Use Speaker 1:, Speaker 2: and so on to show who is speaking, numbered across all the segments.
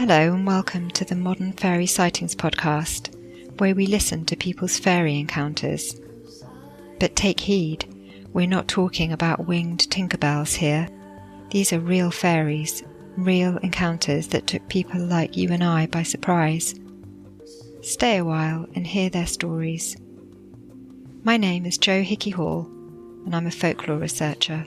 Speaker 1: Hello and welcome to the Modern Fairy Sightings Podcast, where we listen to people's fairy encounters. But take heed, we're not talking about winged Tinkerbells here. These are real fairies, real encounters that took people like you and I by surprise. Stay a while and hear their stories. My name is Jo Hickey Hall, and I'm a folklore researcher.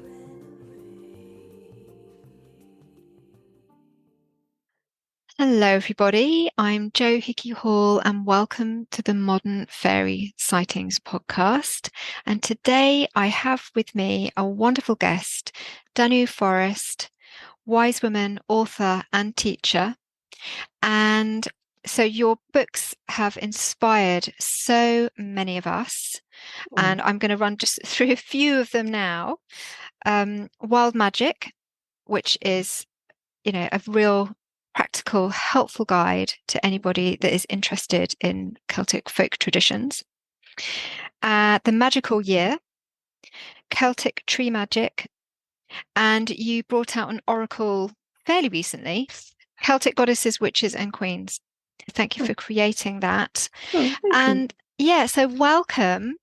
Speaker 1: Hello everybody, I'm Jo Hickey Hall and welcome to the Modern Fairy Sightings Podcast. And today I have with me a wonderful guest, Danu Forrest, wise woman, author and teacher. And so your books have inspired so many of us, and I'm going to run just through a few of them now. Wild Magic, which is, a real practical, helpful guide to anybody that is interested in Celtic folk traditions. The Magical Year, Celtic Tree Magic, and you brought out an oracle fairly recently, Celtic Goddesses, Witches and Queens. Thank you for creating that. And yeah, so welcome.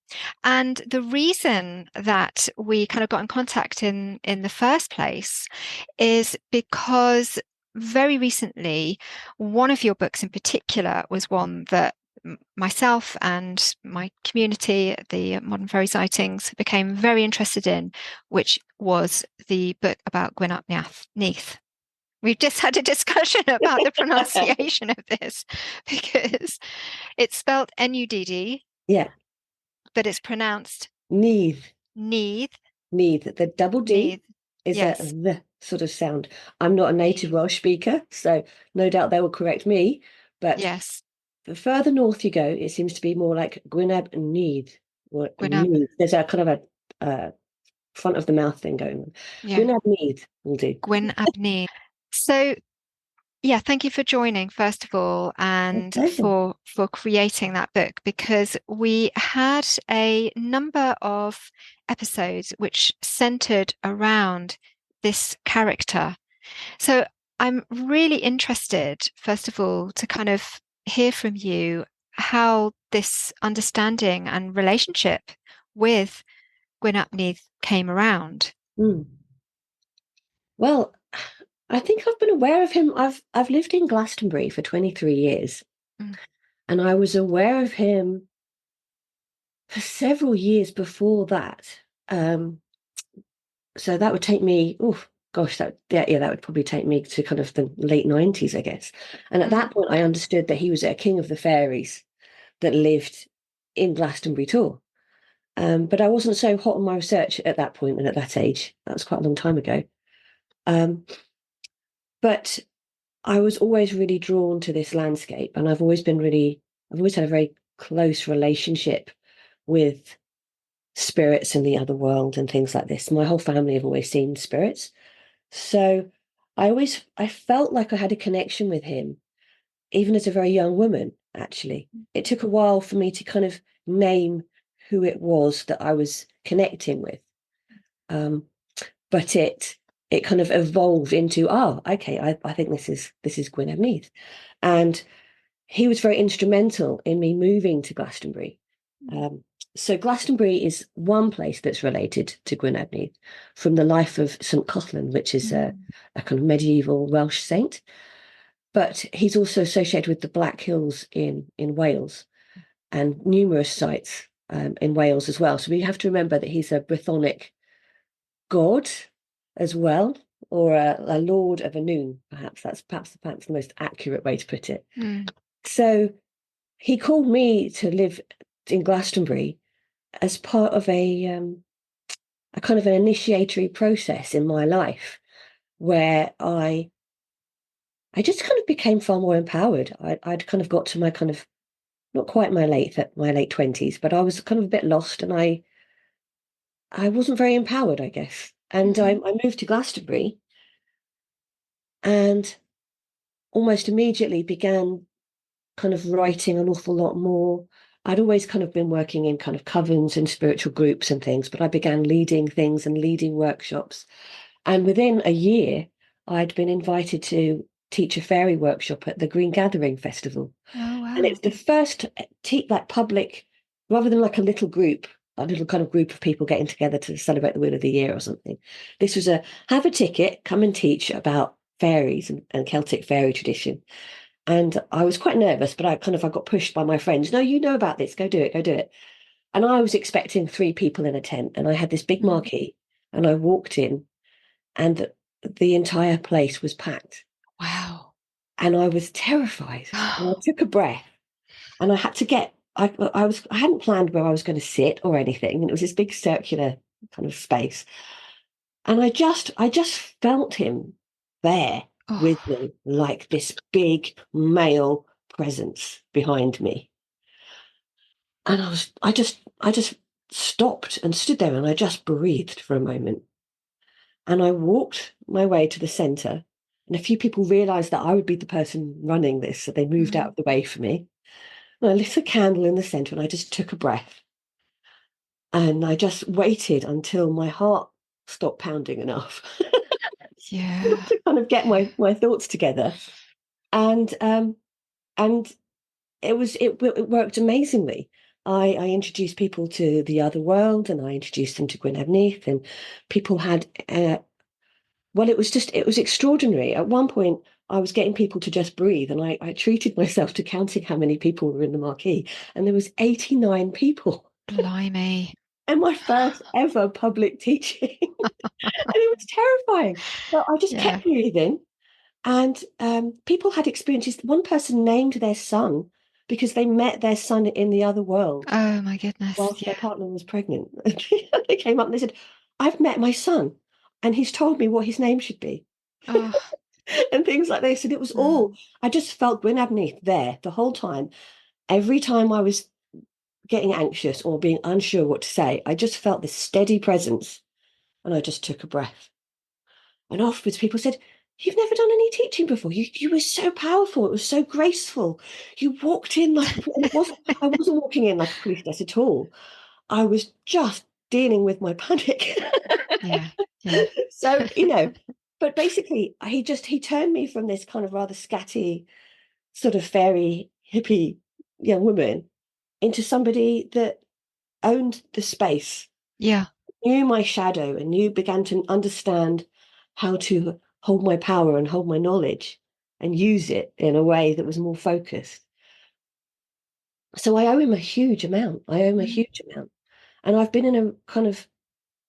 Speaker 1: And the reason that we kind of got in contact in the first place is because very recently, one of your books in particular was one that myself and my community, the Modern Fairy Sightings, became very interested in, which was the book about Gwyn ap Neath. We've just had a discussion about the pronunciation of this because it's spelled Nudd.
Speaker 2: Yeah.
Speaker 1: But it's pronounced
Speaker 2: Neath.
Speaker 1: Neath.
Speaker 2: Neath. The double D
Speaker 1: Neath.
Speaker 2: is
Speaker 1: Yes.
Speaker 2: a the sort of sound. I'm not a native Welsh speaker, so no doubt they will correct me. But
Speaker 1: yes,
Speaker 2: the further north you go, it seems to be more like Gwyn ap Neath. Or Neath. There's a kind of a front of the mouth thing going on. Yeah. Gwyn ap Neath will do.
Speaker 1: Gwyn ap Neath. So yeah, thank you for joining, first of all, and for creating that book, because we had a number of episodes which centered around this character. So I'm really interested, first of all, to kind of hear from you how this understanding and relationship with Gwyn ap Neath came around.
Speaker 2: Well, I think I've been aware of him. I've lived in Glastonbury for 23 years, and I was aware of him for several years before that. So that would take me, that would probably take me to kind of the late 90s, I guess. And at that point, I understood that he was a king of the fairies that lived in Glastonbury Tor. But I wasn't so hot on my research at that point and at that age. That was quite a long time ago. But I was always really drawn to this landscape, and I've always had a very close relationship with spirits in the other world and things like this. My whole family have always seen spirits. So I felt like I had a connection with him, even as a very young woman, actually. It took a while for me to kind of name who it was that I was connecting with. But it kind of evolved into, I think this is Gwyn ap Neath. And he was very instrumental in me moving to Glastonbury. So Glastonbury is one place that's related to Gwyn ap Neath from the life of St. Cothlin, which is a kind of medieval Welsh saint. But he's also associated with the Black Hills in Wales and numerous sites in Wales as well. So we have to remember that he's a Brythonic god as well, or a lord of Annwn, perhaps. That's perhaps the most accurate way to put it. So he called me to live in Glastonbury as part of a kind of an initiatory process in my life, where I just kind of became far more empowered. I'd kind of got to my kind of, not quite my late 20s, but I was kind of a bit lost, and I wasn't very empowered, I guess. And I moved to Glastonbury and almost immediately began kind of writing an awful lot more. I'd always kind of been working in kind of covens and spiritual groups and things, but I began leading things and leading workshops. And within a year, I'd been invited to teach a fairy workshop at the Green Gathering Festival.
Speaker 1: Oh,
Speaker 2: And
Speaker 1: wow.
Speaker 2: it's the first like public, rather than like a little group, a little kind of group of people getting together to celebrate the Wheel of the Year or something. This was have a ticket, come and teach about fairies and Celtic fairy tradition. And I was quite nervous, but I got pushed by my friends. No, you know about this. Go do it. Go do it. And I was expecting 3 people in a tent, and I had this big
Speaker 1: Mm.
Speaker 2: marquee, and I walked in, and the entire place was packed.
Speaker 1: Wow.
Speaker 2: And I was terrified. And I took a breath, and I had to get. I hadn't planned where I was going to sit or anything, and it was this big circular kind of space. And I just felt him there with
Speaker 1: Oh,
Speaker 2: me, like this big male presence behind me. And I just stopped and stood there, and I just breathed for a moment. And I walked my way to the center, and a few people realized that I would be the person running this, so they moved out
Speaker 1: mm.
Speaker 2: of the way for me. And I lit a candle in the center, and I just took a breath. And I just waited until my heart stopped pounding enough
Speaker 1: Yeah.
Speaker 2: to kind of get my thoughts together. And it worked amazingly. I introduced people to the other world, and I introduced them to Gwyn, and people had well, it was extraordinary. At one point, I was getting people to just breathe, and I treated myself to counting how many people were in the marquee, and there was 89 people.
Speaker 1: Blimey.
Speaker 2: And my first ever public teaching. And it was terrifying. But I just
Speaker 1: Yeah.
Speaker 2: kept breathing. And people had experiences. One person named their son because they met their son in the other world
Speaker 1: Oh my goodness.
Speaker 2: whilst
Speaker 1: Yeah.
Speaker 2: their partner was pregnant. They came up and they said, I've met my son, and he's told me what his name should be,
Speaker 1: Oh.
Speaker 2: and things like this. And it was all,
Speaker 1: Mm.
Speaker 2: I just felt Gwyn Abneath there the whole time. Every time I was getting anxious or being unsure what to say, I just felt this steady presence, and I just took a breath. And afterwards, people said, You've never done any teaching before. You were so powerful. It was so graceful. You walked in like, and I wasn't walking in like a priestess at all. I was just dealing with my panic.
Speaker 1: Yeah. Yeah.
Speaker 2: So, but basically, he turned me from this kind of rather scatty, sort of fairy, hippie young woman into somebody that owned the space,
Speaker 1: Yeah.
Speaker 2: knew my shadow, and began to understand how to hold my power and hold my knowledge and use it in a way that was more focused. So I owe him a huge amount. I owe him a
Speaker 1: Mm.
Speaker 2: huge amount. And I've been in a kind of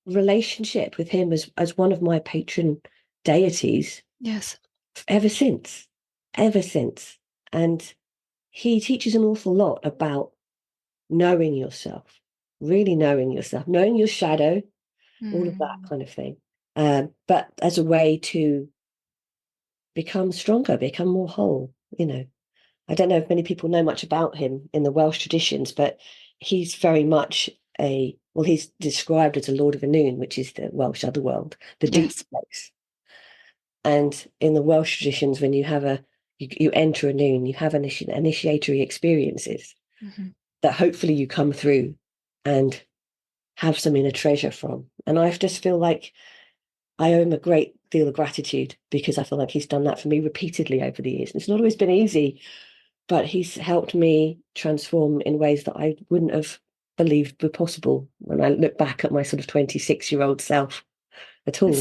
Speaker 2: relationship with him as one of my patron deities
Speaker 1: Yes.
Speaker 2: ever since. Ever since. And he teaches an awful lot about knowing yourself, really knowing yourself, knowing your shadow, all of that
Speaker 1: Mm.
Speaker 2: kind of thing. But as a way to become stronger, become more whole. I don't know if many people know much about him in the Welsh traditions, but he's very much he's described as a Lord of Annwn, which is the Welsh otherworld, the deep
Speaker 1: Yes.
Speaker 2: place. And in the Welsh traditions, when you enter Annwn, you have initiatory experiences
Speaker 1: Hmm.
Speaker 2: that hopefully you come through and have some inner treasure from. And I just feel like I owe him a great deal of gratitude because I feel like he's done that for me repeatedly over the years. And it's not always been easy, but he's helped me transform in ways that I wouldn't have believed were possible when I look back at my sort of 26-year-old self at all.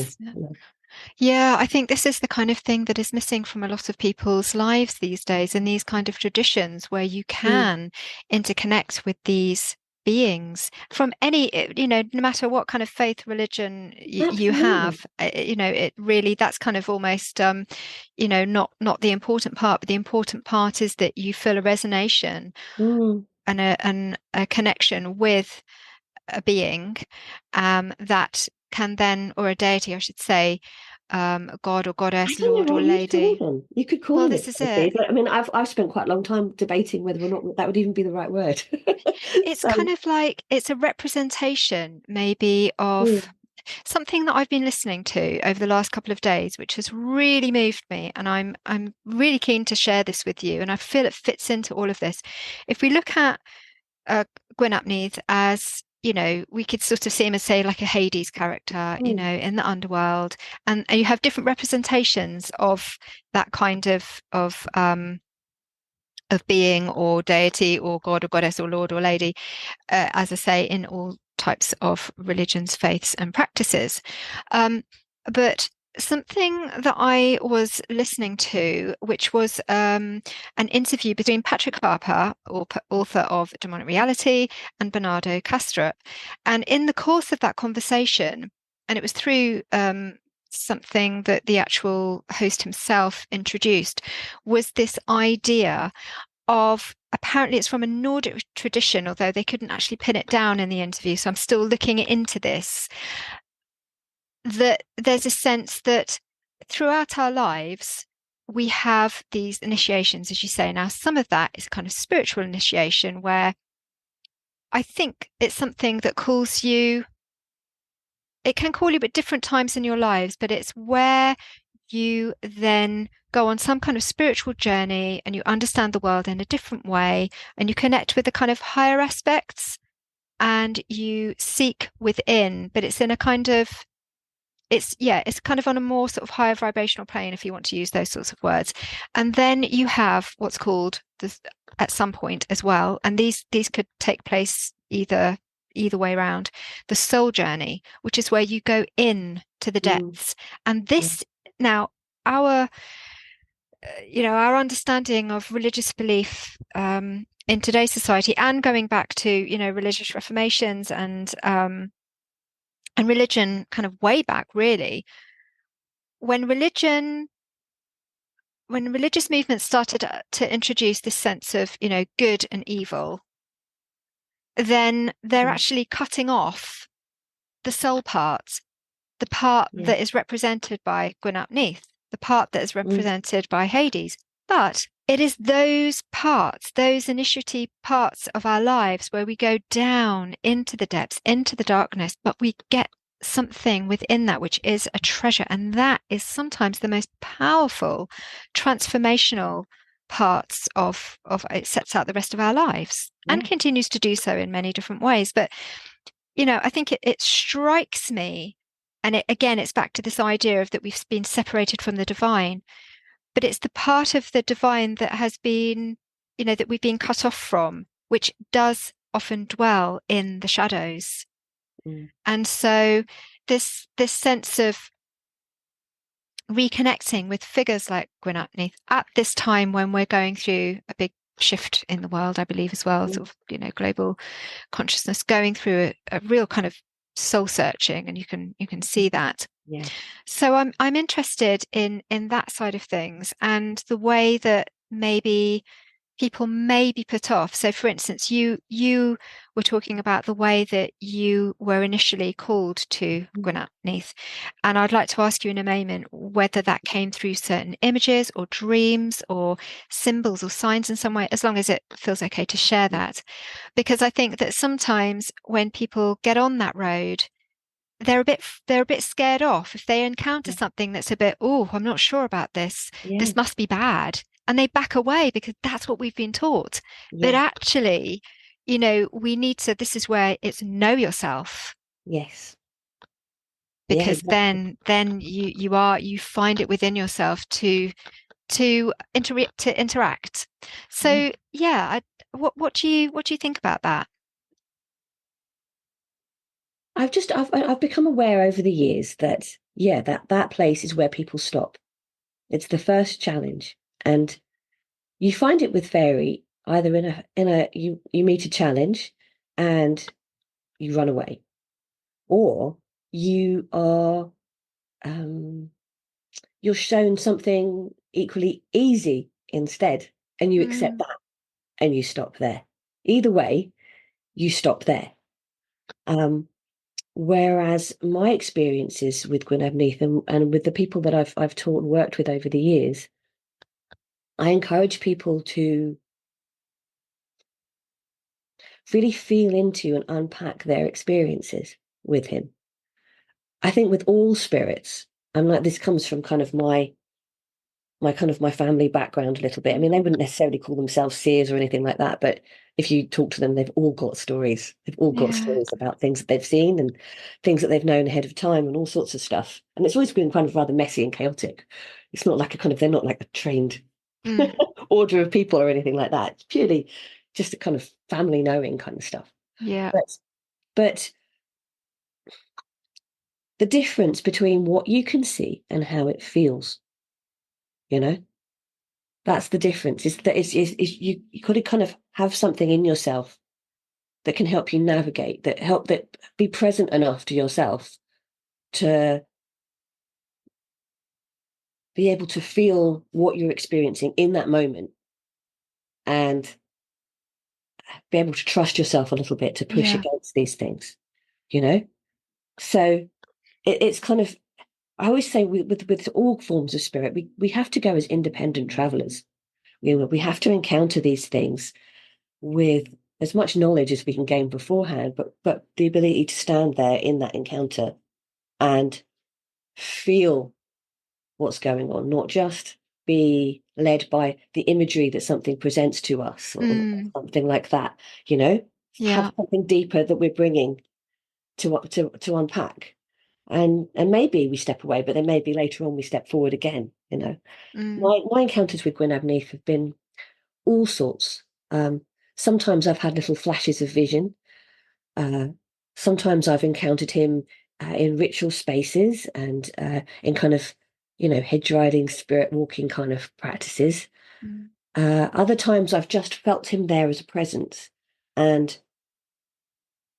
Speaker 1: Yeah, I think this is the kind of thing that is missing from a lot of people's lives these days, and these kind of traditions where you
Speaker 2: Mm,
Speaker 1: can interconnect with these beings from any, no matter what kind of faith, religion you
Speaker 2: absolutely.
Speaker 1: have, it really, that's kind of almost, not the important part, but the important part is that you feel a resonation
Speaker 2: Mm.
Speaker 1: and a connection with a being that can then, or a deity, I should say, a god or
Speaker 2: I
Speaker 1: goddess,
Speaker 2: don't know
Speaker 1: lord or
Speaker 2: what you'd call
Speaker 1: lady.
Speaker 2: them. You could call
Speaker 1: Well,
Speaker 2: them
Speaker 1: this
Speaker 2: it.
Speaker 1: is
Speaker 2: Deity,
Speaker 1: it.
Speaker 2: but I mean, I've spent quite a long time debating whether or not that would even be the right word.
Speaker 1: It's
Speaker 2: So,
Speaker 1: kind of like it's a representation, maybe, of
Speaker 2: mm,
Speaker 1: something that I've been listening to over the last couple of days, which has really moved me, and I'm really keen to share this with you. And I feel it fits into all of this. If we look at Gwyn ap Nudd as we could sort of see him as, say, like a Hades character, in the underworld, and you have different representations of that kind of being or deity or god or goddess or lord or lady, as I say, in all types of religions, faiths, and practices. But something that I was listening to, which was an interview between Patrick Harper, author of Demonic Reality, and Bernardo Kastrup. And in the course of that conversation, and it was through something that the actual host himself introduced, was this idea of, apparently it's from a Nordic tradition, although they couldn't actually pin it down in the interview, so I'm still looking into this, that there's a sense that throughout our lives we have these initiations, as you say. Now, some of that is kind of spiritual initiation, where I think it's something that calls you, it can call you at different times in your lives, but it's where you then go on some kind of spiritual journey and you understand the world in a different way, and you connect with the kind of higher aspects, and you seek within, but it's in a kind of, it's kind of on a more sort of higher vibrational plane, if you want to use those sorts of words. And then you have what's called this at some point as well, and these could take place either way around, the soul journey, which is where you go in to the depths. And this, now, our our understanding of religious belief in today's society, and going back to religious reformations and religion kind of way back, really, when religious movements started to introduce this sense of good and evil, then they're actually cutting off the soul part, the part that is represented by Gwyn, the part that is represented by Hades. But it is those parts, those initiative parts of our lives, where we go down into the depths, into the darkness, but we get something within that which is a treasure. And that is sometimes the most powerful transformational parts of it. Sets out the rest of our lives and continues to do so in many different ways. But I think it strikes me, and it's back to this idea of that we've been separated from the divine, but it's the part of the divine that has been, that we've been cut off from, which does often dwell in the shadows. And so this sense of reconnecting with figures like Gwyn at this time when we're going through a big shift in the world, I believe, as well, sort of global consciousness going through a real kind of soul searching, and you can see that. So I'm interested in that side of things, and the way that maybe people may be put off. So, for instance, you were talking about the way that you were initially called to Gwyn, and I'd like to ask you in a moment whether that came through certain images or dreams or symbols or signs in some way, as long as it feels okay to share that. Because I think that sometimes when people get on that road, they're a bit scared off if they encounter something that's a bit, oh, I'm not sure about this. This must be bad. And they back away because that's what we've been taught. But actually, we need to, this is where it's know yourself.
Speaker 2: Yes.
Speaker 1: Because then you find it within yourself to interact. So what do you think about that?
Speaker 2: I've become aware over the years that that place is where people stop. It's the first challenge, and you find it with fairy either you meet a challenge and you run away, or you are you're shown something equally easy instead, and you accept that and you stop there. Either way, you stop there. Whereas my experiences with Gwyn and with the people that I've taught and worked with over the years, I encourage people to really feel into and unpack their experiences with him. I think with all spirits, and like this comes from kind of my my family background a little bit. I mean, they wouldn't necessarily call themselves seers or anything like that, but if you talk to them, they've all got stories. They've all got
Speaker 1: Yeah.
Speaker 2: stories about things that they've seen and things that they've known ahead of time and all sorts of stuff. And it's always been kind of rather messy and chaotic. It's not like they're not like a trained
Speaker 1: Mm.
Speaker 2: order of people or anything like that. It's purely just a kind of family knowing kind of stuff.
Speaker 1: Yeah.
Speaker 2: But the difference between what you can see and how it feels, you know, that's the difference. Is that is you got to kind of have something in yourself that can help you navigate, that be present enough to yourself to be able to feel what you're experiencing in that moment and be able to trust yourself a little bit to push
Speaker 1: Yeah.
Speaker 2: against these things, you know? So it's kind of, I always say with all forms of spirit, we have to go as independent travelers. We have to encounter these things with as much knowledge as we can gain beforehand, but the ability to stand there in that encounter and feel what's going on, not just be led by the imagery that something presents to us or
Speaker 1: Mm.
Speaker 2: something like that, you know, have
Speaker 1: Yeah.
Speaker 2: something deeper that we're bringing to unpack. And maybe we step away, but then maybe later on we step forward again, you know.
Speaker 1: Mm.
Speaker 2: My encounters with Gwyn Abneath have been all sorts. Sometimes I've had little flashes of vision. Uh, Sometimes I've encountered him in ritual spaces and in kind of, hedge riding, spirit walking kind of practices.
Speaker 1: Mm.
Speaker 2: Other times I've just felt him there as a presence. And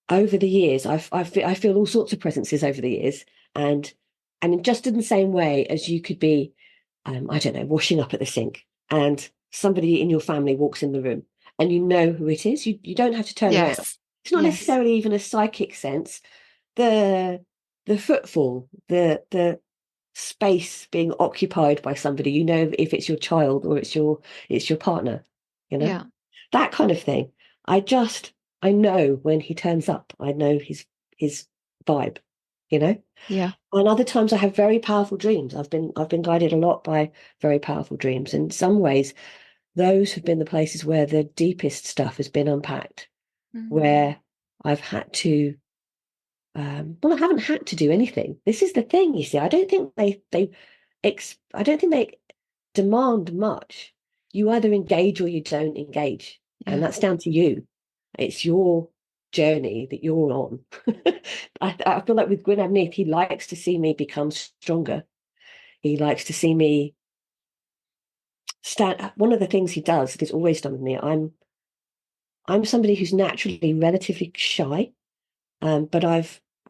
Speaker 2: over the years, I feel all sorts of presences over the years. And just in the same way as you could be, I don't know, washing up at the sink and somebody in your family walks in the room and you know who it is. You don't have to turn around.
Speaker 1: Yes.
Speaker 2: It's not
Speaker 1: Yes.
Speaker 2: necessarily even a psychic sense. The the footfall, the space being occupied by somebody, you know if it's your child or it's your partner, you know,
Speaker 1: Yeah.
Speaker 2: that kind of thing. I know when he turns up. I know his vibe, you know.
Speaker 1: Yeah.
Speaker 2: And other times I have very powerful dreams. I've been guided a lot by very powerful dreams. In some ways, those have been the places where the deepest stuff has been unpacked,
Speaker 1: Mm.
Speaker 2: where I've had to well, I haven't had to do anything. This is the thing, you see. I don't think they demand much. You either engage or you don't engage, and
Speaker 1: Yeah.
Speaker 2: that's down to you. It's your journey that you're on. I feel like with Gwyn Abneath, he likes to see me become stronger. He likes to see me stand. One of the things he does, that he's always done with me, I'm somebody who's naturally relatively shy. But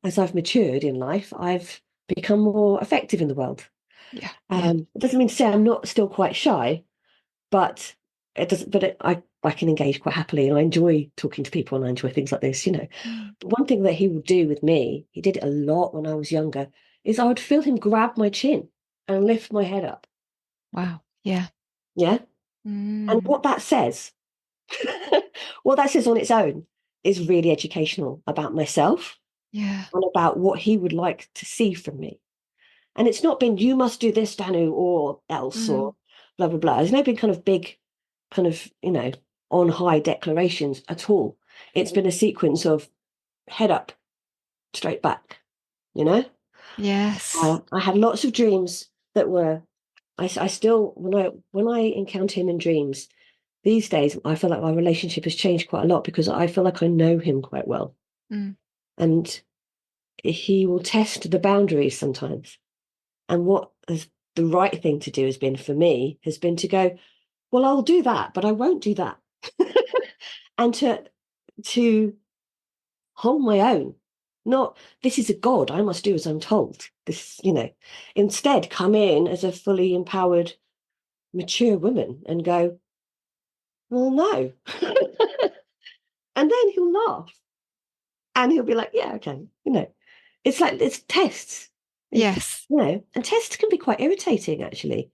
Speaker 2: as I've matured in life, I've become more effective in the world.
Speaker 1: Yeah. Yeah.
Speaker 2: It doesn't mean to say I'm not still quite shy, but it doesn't. I can engage quite happily, and I enjoy talking to people, and I enjoy things like this.
Speaker 1: Mm.
Speaker 2: But one thing that he would do with me, he did it a lot when I was younger, is I would feel him grab my chin and lift my head up.
Speaker 1: Wow. Yeah.
Speaker 2: Yeah, and
Speaker 1: Mm.
Speaker 2: what that says, what that says on its own, is really educational about myself
Speaker 1: Yeah.
Speaker 2: and about what he would like to see from me. And it's not been, you must do this, Danu, or else,
Speaker 1: Mm.
Speaker 2: or blah, blah, blah. There's no been kind of big, kind of, on high declarations at all. It's been a sequence of head up, straight back, you know?
Speaker 1: Yes.
Speaker 2: I had lots of dreams that were, I still, when I encounter him in dreams, these days, I feel like my relationship has changed quite a lot because I feel like I know him quite well.
Speaker 1: Mm.
Speaker 2: And he will test the boundaries sometimes. And what has the right thing to do has been for me has been to go, well, I'll do that, but I won't do that. And to hold my own. Not this is a God, I must do as I'm told. Instead come in as a fully empowered, mature woman and go, well, no. And then he'll laugh and he'll be like, yeah, okay, it's like it's tests. It's
Speaker 1: Yes.
Speaker 2: and tests can be quite irritating actually.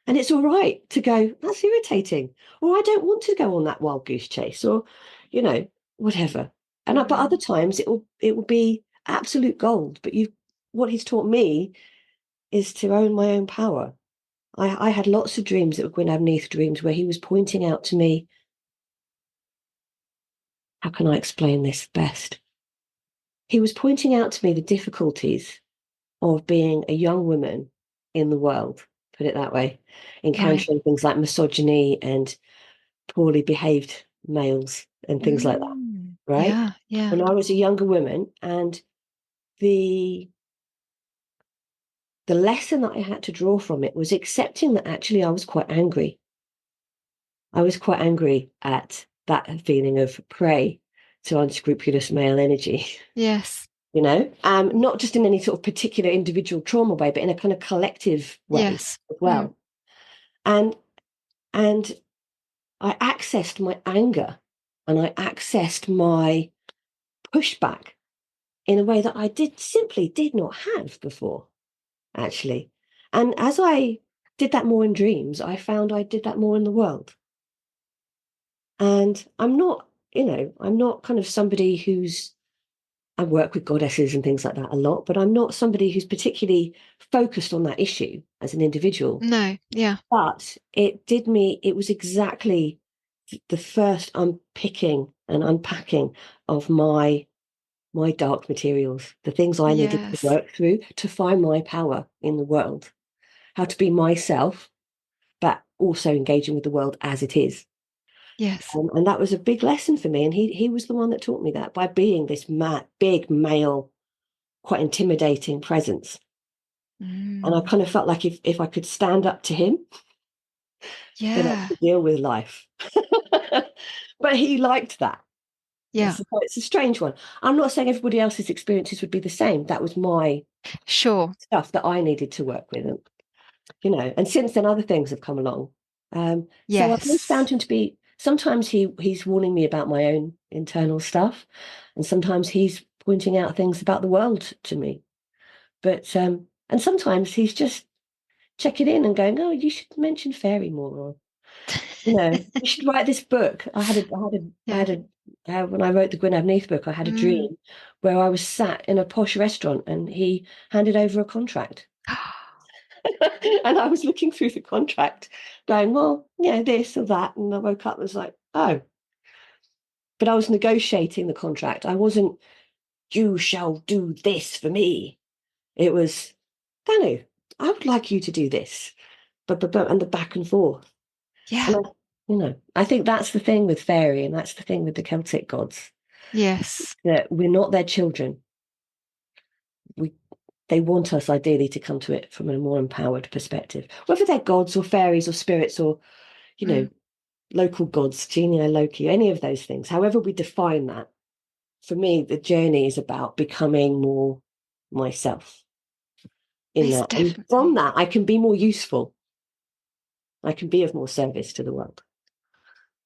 Speaker 2: And it's all right to go, that's irritating. Or I don't want to go on that wild goose chase, or, whatever. But other
Speaker 1: Mm.
Speaker 2: times it will be absolute gold. But what he's taught me is to own my own power. I had lots of dreams that were Gwyn Abneath dreams where he was pointing out to me, how can I explain this best? He was pointing out to me the difficulties of being a young woman in the world, put it that way,
Speaker 1: Right.
Speaker 2: encountering things like misogyny and poorly behaved males and things like that, right?
Speaker 1: Yeah, yeah.
Speaker 2: When I was a younger woman, and the the lesson that I had to draw from it was accepting that actually I was quite angry. I was quite angry at that feeling of prey to unscrupulous male energy,
Speaker 1: Yes.
Speaker 2: not just in any sort of particular individual trauma way, but in a kind of collective way
Speaker 1: Yes.
Speaker 2: as well. And and I accessed my anger and I accessed my pushback in a way that I did not have before, actually. And as I did that more in dreams, I found I did that more in the world. And I'm not kind of somebody I work with goddesses and things like that a lot, but I'm not somebody who's particularly focused on that issue as an individual.
Speaker 1: No, yeah.
Speaker 2: But it was exactly the first unpicking and unpacking of my dark materials, the things I needed to
Speaker 1: Yes.
Speaker 2: work through to find my power in the world, how to be myself, but also engaging with the world as it is.
Speaker 1: Yes.
Speaker 2: And that was a big lesson for me. And he was the one that taught me that by being this big male, quite intimidating presence. And I
Speaker 1: Mm.
Speaker 2: kind of felt like if I could stand up to him, then I
Speaker 1: Yeah.
Speaker 2: could deal with life. But he liked that.
Speaker 1: Yeah.
Speaker 2: It's a strange one. I'm not saying everybody else's experiences would be the same. That was my
Speaker 1: Sure.
Speaker 2: stuff that I needed to work with. And since then other things have come along. So I've always found
Speaker 1: Yes.
Speaker 2: him to be, sometimes he's warning me about my own internal stuff, and sometimes he's pointing out things about the world to me. But and sometimes he's just checking in and going, oh, you should mention fairy more, or you should write this book. I
Speaker 1: Yeah.
Speaker 2: had a when I wrote the Gwyn Abneath book, I had a
Speaker 1: Mm.
Speaker 2: dream where I was sat in a posh restaurant and he handed over a contract. And I was looking through the contract, going, well, this or that. And I woke up and was like, oh, but I was negotiating the contract. I wasn't, you shall do this for me. It was, Danu, I would like you to do this. And the back and forth. And
Speaker 1: Yeah.
Speaker 2: I think that's the thing with fairy, and that's the thing with the Celtic gods,
Speaker 1: Yes.
Speaker 2: that we're not their children. We They want us ideally to come to it from a more empowered perspective, whether they're gods or fairies or spirits or, you know,
Speaker 1: Mm.
Speaker 2: local gods, Genii, Loki, any of those things, however we define that. For me, the journey is about becoming more myself in
Speaker 1: It's
Speaker 2: that. And from
Speaker 1: definitely.
Speaker 2: that, I can be more useful. I can be of more service to the world.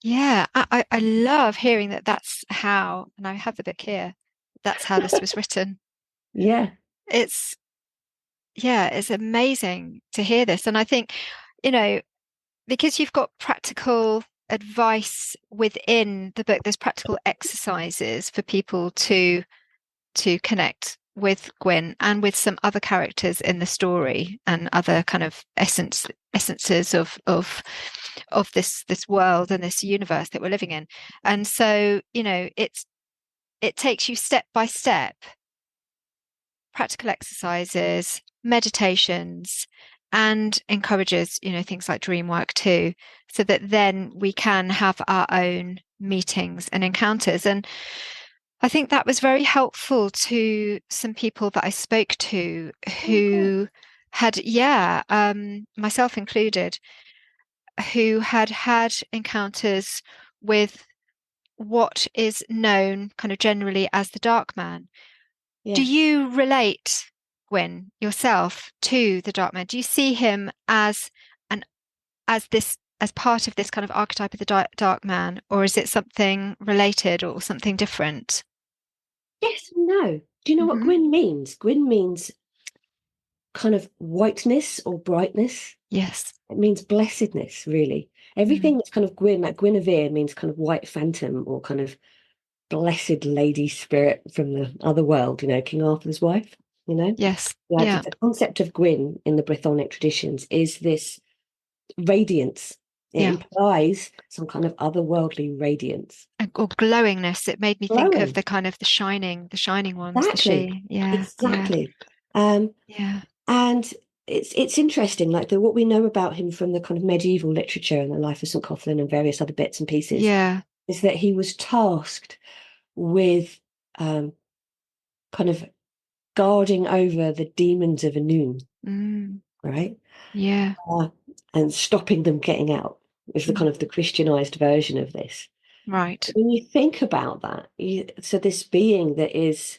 Speaker 1: Yeah. I love hearing that that's how, and I have the book here, that's how this was written.
Speaker 2: Yeah.
Speaker 1: It's, yeah, it's amazing to hear this. And I think, you know, because you've got practical advice within the book, there's practical exercises for people to connect with Gwyn and with some other characters in the story and other kind of essences of this world and this universe that we're living in. And so, it takes you step by step, practical exercises, meditations, and encourages, things like dream work too, so that then we can have our own meetings and encounters. And I think that was very helpful to some people that I spoke to
Speaker 2: Oh, good.
Speaker 1: who had, yeah, myself included, who had had encounters with what is known kind of generally as the dark man. Do
Speaker 2: Yeah.
Speaker 1: you relate, Gwyn, yourself to the dark man? Do you see him an as part of this kind of archetype of the dark man, or is it something related or something different?
Speaker 2: Yes and no. Do you know what
Speaker 1: Hmm.
Speaker 2: Gwyn means? Gwyn means kind of whiteness or brightness.
Speaker 1: Yes.
Speaker 2: It means blessedness, really.
Speaker 1: Mm.
Speaker 2: Everything that's kind of Gwyn, like Guinevere, means kind of white phantom or kind of blessed lady spirit from the other world, King Arthur's wife, you know?
Speaker 1: Yes.
Speaker 2: Like
Speaker 1: Yeah.
Speaker 2: the concept of Gwyn in the Brythonic traditions is this radiance. It
Speaker 1: Yeah.
Speaker 2: implies some kind of otherworldly radiance.
Speaker 1: Or glowingness. It made me think of
Speaker 2: Glowing.
Speaker 1: the shining ones, the
Speaker 2: Exactly.
Speaker 1: she. Yeah, yeah,
Speaker 2: Exactly. Um,
Speaker 1: yeah,
Speaker 2: and it's interesting, like what we know about him from the kind of medieval literature and the life of St. Coughlin and various other bits and pieces,
Speaker 1: yeah.
Speaker 2: is that he was tasked with um, kind of guarding over the demons of Anun,
Speaker 1: Mm,
Speaker 2: right?
Speaker 1: yeah.
Speaker 2: Uh, and stopping them getting out is the
Speaker 1: Mm,
Speaker 2: kind of the Christianized version of this.
Speaker 1: right.
Speaker 2: When you think about that, so this being that is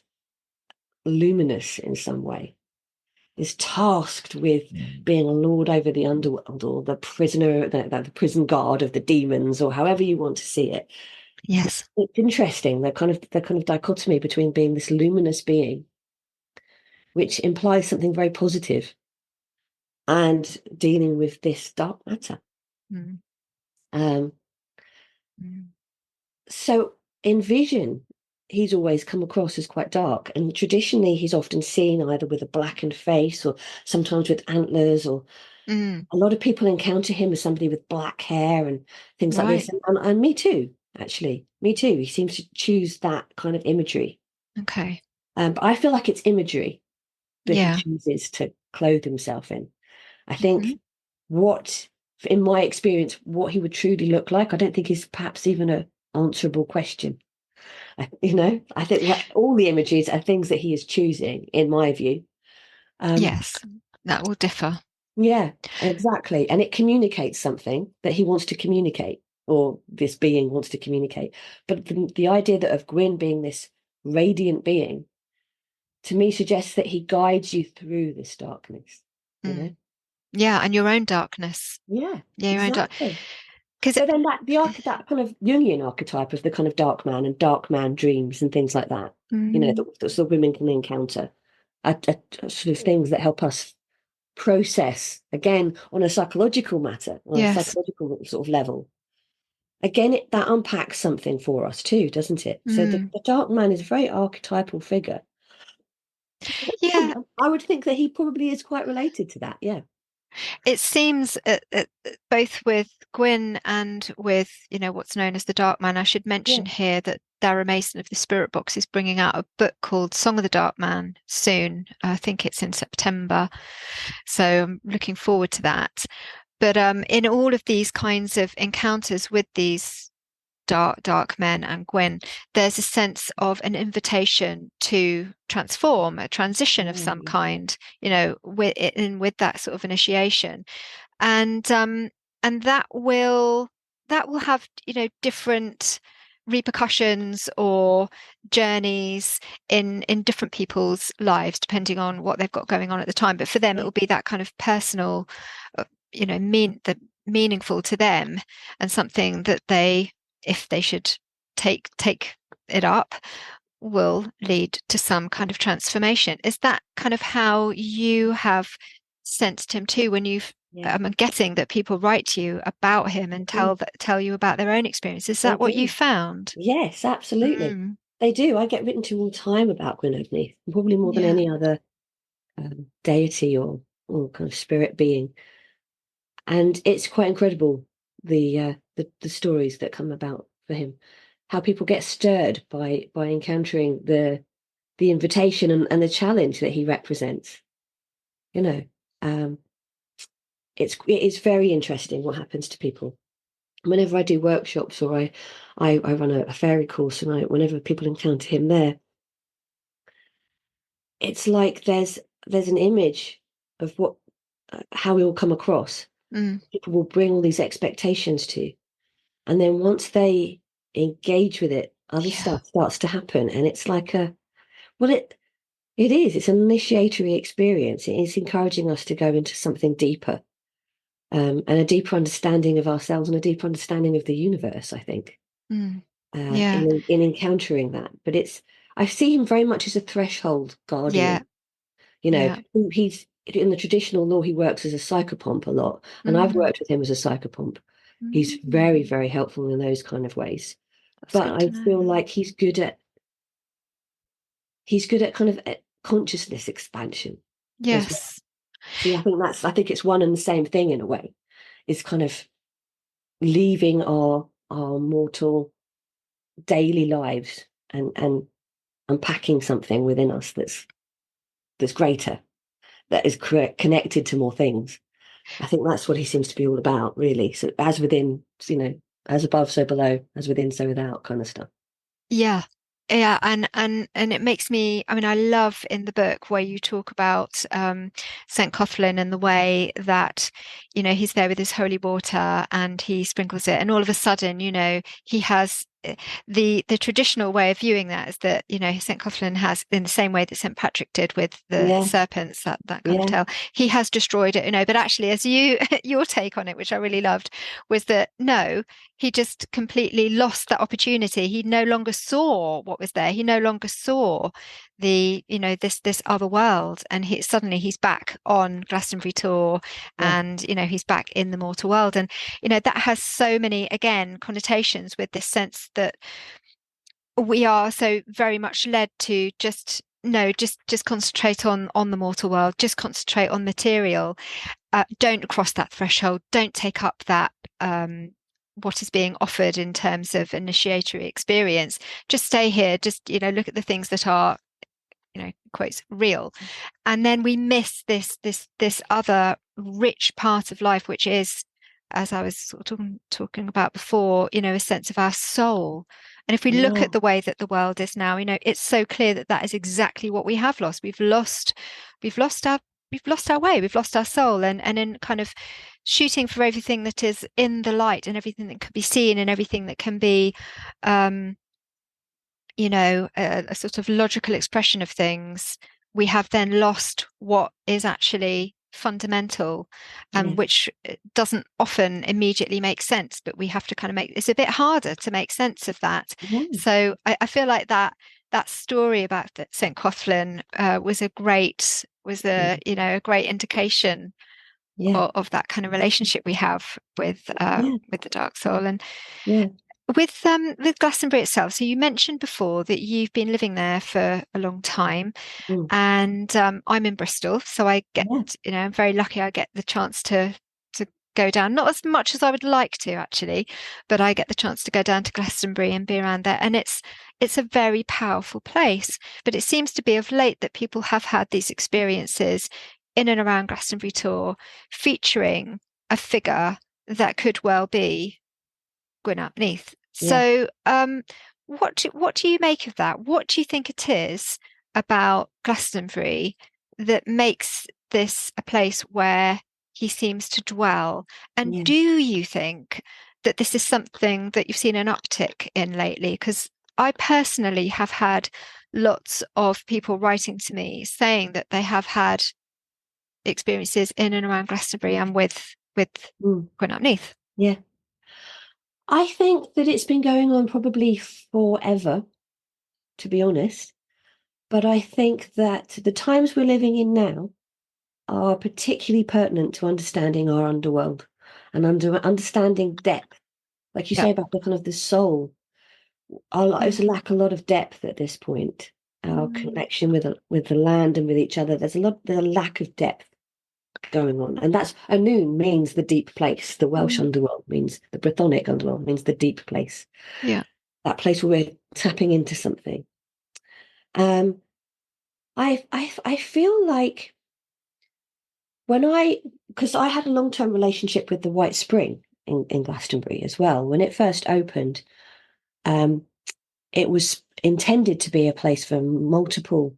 Speaker 2: luminous in some way is tasked with being a lord over the underworld or the prisoner, the prison guard of the demons, or however you want to see it.
Speaker 1: Yes.
Speaker 2: It's interesting, the kind of dichotomy between being this luminous being, which implies something very positive, and dealing with this dark matter.
Speaker 1: Mm,
Speaker 2: Um,
Speaker 1: mm,
Speaker 2: so in vision, he's always come across as quite dark, and traditionally he's often seen either with a blackened face or sometimes with antlers, or
Speaker 1: mm,
Speaker 2: a lot of people encounter him as somebody with black hair and things like this.
Speaker 1: right.
Speaker 2: And me too, actually. Me too. He seems to choose that kind of imagery.
Speaker 1: Okay.
Speaker 2: But I feel like it's imagery that he
Speaker 1: Yeah.
Speaker 2: chooses to clothe himself in. I
Speaker 1: Hmm.
Speaker 2: think what, in my experience, what he would truly look like, I don't think is perhaps even a answerable question. I think all the images are things that he is choosing, in my view. Um,
Speaker 1: Yes. That will differ.
Speaker 2: Yeah, exactly. And it communicates something that he wants to communicate, or this being wants to communicate. But the idea that of Gwyn being this radiant being, to me, suggests that he guides you through this darkness, you know?
Speaker 1: Mm. Yeah, and your own darkness.
Speaker 2: Yeah,
Speaker 1: Yeah, your own dark.
Speaker 2: exactly.
Speaker 1: Because
Speaker 2: So then that kind of Jungian archetype of the kind of dark man dreams and things like that,
Speaker 1: mm,
Speaker 2: that the women can encounter, are sort of things that help us process again on a psychological matter, on a
Speaker 1: yes.
Speaker 2: psychological sort of level. Again, that unpacks something for us too, doesn't it? So
Speaker 1: Mm.
Speaker 2: the dark man is a very archetypal figure.
Speaker 1: Yeah,
Speaker 2: I would think that he probably is quite related to that. Yeah.
Speaker 1: it seems both with Gwyn and with what's known as the Dark Man. I should mention
Speaker 2: Yeah.
Speaker 1: here that Dara Mason of the Spirit Box is bringing out a book called Song of the Dark Man soon. I think it's in September, so I'm looking forward to that. But in all of these kinds of encounters with these dark men and Gwyn, there's a sense of an invitation to transform, a transition of some
Speaker 2: Mm,
Speaker 1: kind, with that sort of initiation. And that will have different repercussions or journeys in different people's lives depending on what they've got going on at the time. But for them, it
Speaker 2: yeah.
Speaker 1: will be that kind of personal, meaningful to them, and something that they, if they should take it up, will lead to some kind of transformation. Is that kind of how you have sensed him too when you've
Speaker 2: Yeah.
Speaker 1: I'm guessing that people write to you about him and
Speaker 2: They
Speaker 1: tell you about their own experience. Is
Speaker 2: They
Speaker 1: that what you
Speaker 2: do.
Speaker 1: found?
Speaker 2: Yes, absolutely.
Speaker 1: Mm,
Speaker 2: They do. I get written to all the time about Gwyn, probably more than
Speaker 1: yeah.
Speaker 2: any other deity or kind of spirit being. And it's quite incredible the stories that come about for him, how people get stirred by encountering the invitation and the challenge that he represents. You know, um, it is very interesting what happens to people. Whenever I do workshops or I run a fairy course, and whenever people encounter him there, it's like there's an image of what how we all come across.
Speaker 1: Mm,
Speaker 2: People will bring all these expectations to. And then once they engage with it, other
Speaker 1: yeah.
Speaker 2: stuff starts to happen. And it's like well, it is, it's an initiatory experience. It is encouraging us to go into something deeper, and a deeper understanding of ourselves and a deeper understanding of the universe, I think,
Speaker 1: Mm, yeah.
Speaker 2: in encountering that. But I see him very much as a threshold
Speaker 1: Yeah.
Speaker 2: guardian.
Speaker 1: Yeah.
Speaker 2: He's in the traditional law, he works as a psychopomp a lot. And I've
Speaker 1: Mm,
Speaker 2: worked with him as a psychopomp. He's
Speaker 1: mm.
Speaker 2: very, very helpful in those kind of ways.
Speaker 1: That's
Speaker 2: But
Speaker 1: good
Speaker 2: I
Speaker 1: to know.
Speaker 2: feel like he's good at kind of consciousness expansion as well.
Speaker 1: Yes.
Speaker 2: See, I think it's one and the same thing in a way. is kind of leaving our mortal daily lives and unpacking something within us that's greater, that is connected to more things. I think that's what he seems to be all about, really. So as within, as above, so below, as within, so without, kind of stuff.
Speaker 1: Yeah. Yeah, and it makes me, I mean, I love in the book where you talk about St. Coughlin and the way that, he's there with his holy water and he sprinkles it, and all of a sudden, he has the traditional way of viewing that is that, St. Coughlin has, in the same way that St. Patrick did with the
Speaker 2: Yeah,
Speaker 1: serpents, that kind of
Speaker 2: yeah,
Speaker 1: tale, he has destroyed it, but actually, as your take on it, which I really loved, was that no, he just completely lost that opportunity. He no longer saw what was there. He no longer saw this other world. And he's back on Glastonbury Tor,
Speaker 2: yeah,
Speaker 1: and, he's back in the mortal world. And, that has so many, again, connotations with this sense that we are so very much led to just no, just concentrate on the mortal world, just concentrate on material. Don't cross that threshold. Don't take up that what is being offered in terms of initiatory experience. Just stay here. Just look at the things that are quotes real, and then we miss this other rich part of life, which is, as I was sort of talking about before, a sense of our soul. And if we look
Speaker 2: yeah,
Speaker 1: at the way that the world is now, it's so clear that that is exactly what we have lost. We've lost our way. We've lost our soul, and in kind of shooting for everything that is in the light and everything that can be seen and everything that can be, um, a sort of logical expression of things, we have then lost what is actually fundamental,
Speaker 2: yeah,
Speaker 1: which doesn't often immediately make sense, but we have to kind of it's a bit harder to make sense of that.
Speaker 2: yeah,
Speaker 1: So I feel like that story about that St. Coughlin was
Speaker 2: yeah,
Speaker 1: a great indication
Speaker 2: yeah,
Speaker 1: of that kind of relationship we have
Speaker 2: yeah,
Speaker 1: with the dark soul. And
Speaker 2: yeah,
Speaker 1: with Glastonbury itself, so you mentioned before that you've been living there for a long time,
Speaker 2: mm,
Speaker 1: and I'm in Bristol, so I get,
Speaker 2: yeah,
Speaker 1: I'm very lucky. I get the chance to go down, not as much as I would like to actually, but I get the chance to go down to Glastonbury and be around there, and it's a very powerful place. But it seems to be of late that people have had these experiences in and around Glastonbury Tor, featuring a figure that could well be Gwyn underneath.
Speaker 2: yeah,
Speaker 1: So, what do you make of that? What do you think it is about Glastonbury that makes this a place where he seems to dwell? And
Speaker 2: yeah,
Speaker 1: do you think that this is something that you've seen an uptick in lately? Because I personally have had lots of people writing to me saying that they have had experiences in and around Glastonbury and with
Speaker 2: mm,
Speaker 1: Gwyn underneath.
Speaker 2: yeah. I think that it's been going on probably forever, to be honest. But I think that the times we're living in now are particularly pertinent to understanding our underworld and understanding depth. Like you
Speaker 1: Yeah.
Speaker 2: say about the kind of the soul, our lives
Speaker 1: Mm.
Speaker 2: lack a lot of depth at this point. Our
Speaker 1: Mm.
Speaker 2: connection with the land and with each other, there's a lack of depth going on. And that's Anun means the deep place. The Welsh
Speaker 1: Mm.
Speaker 2: underworld means the Brythonic underworld means the deep place.
Speaker 1: Yeah.
Speaker 2: That place where we're tapping into something. Um, I feel like because I had a long-term relationship with the White Spring in Glastonbury as well. When it first opened, um, it was intended to be a place for multiple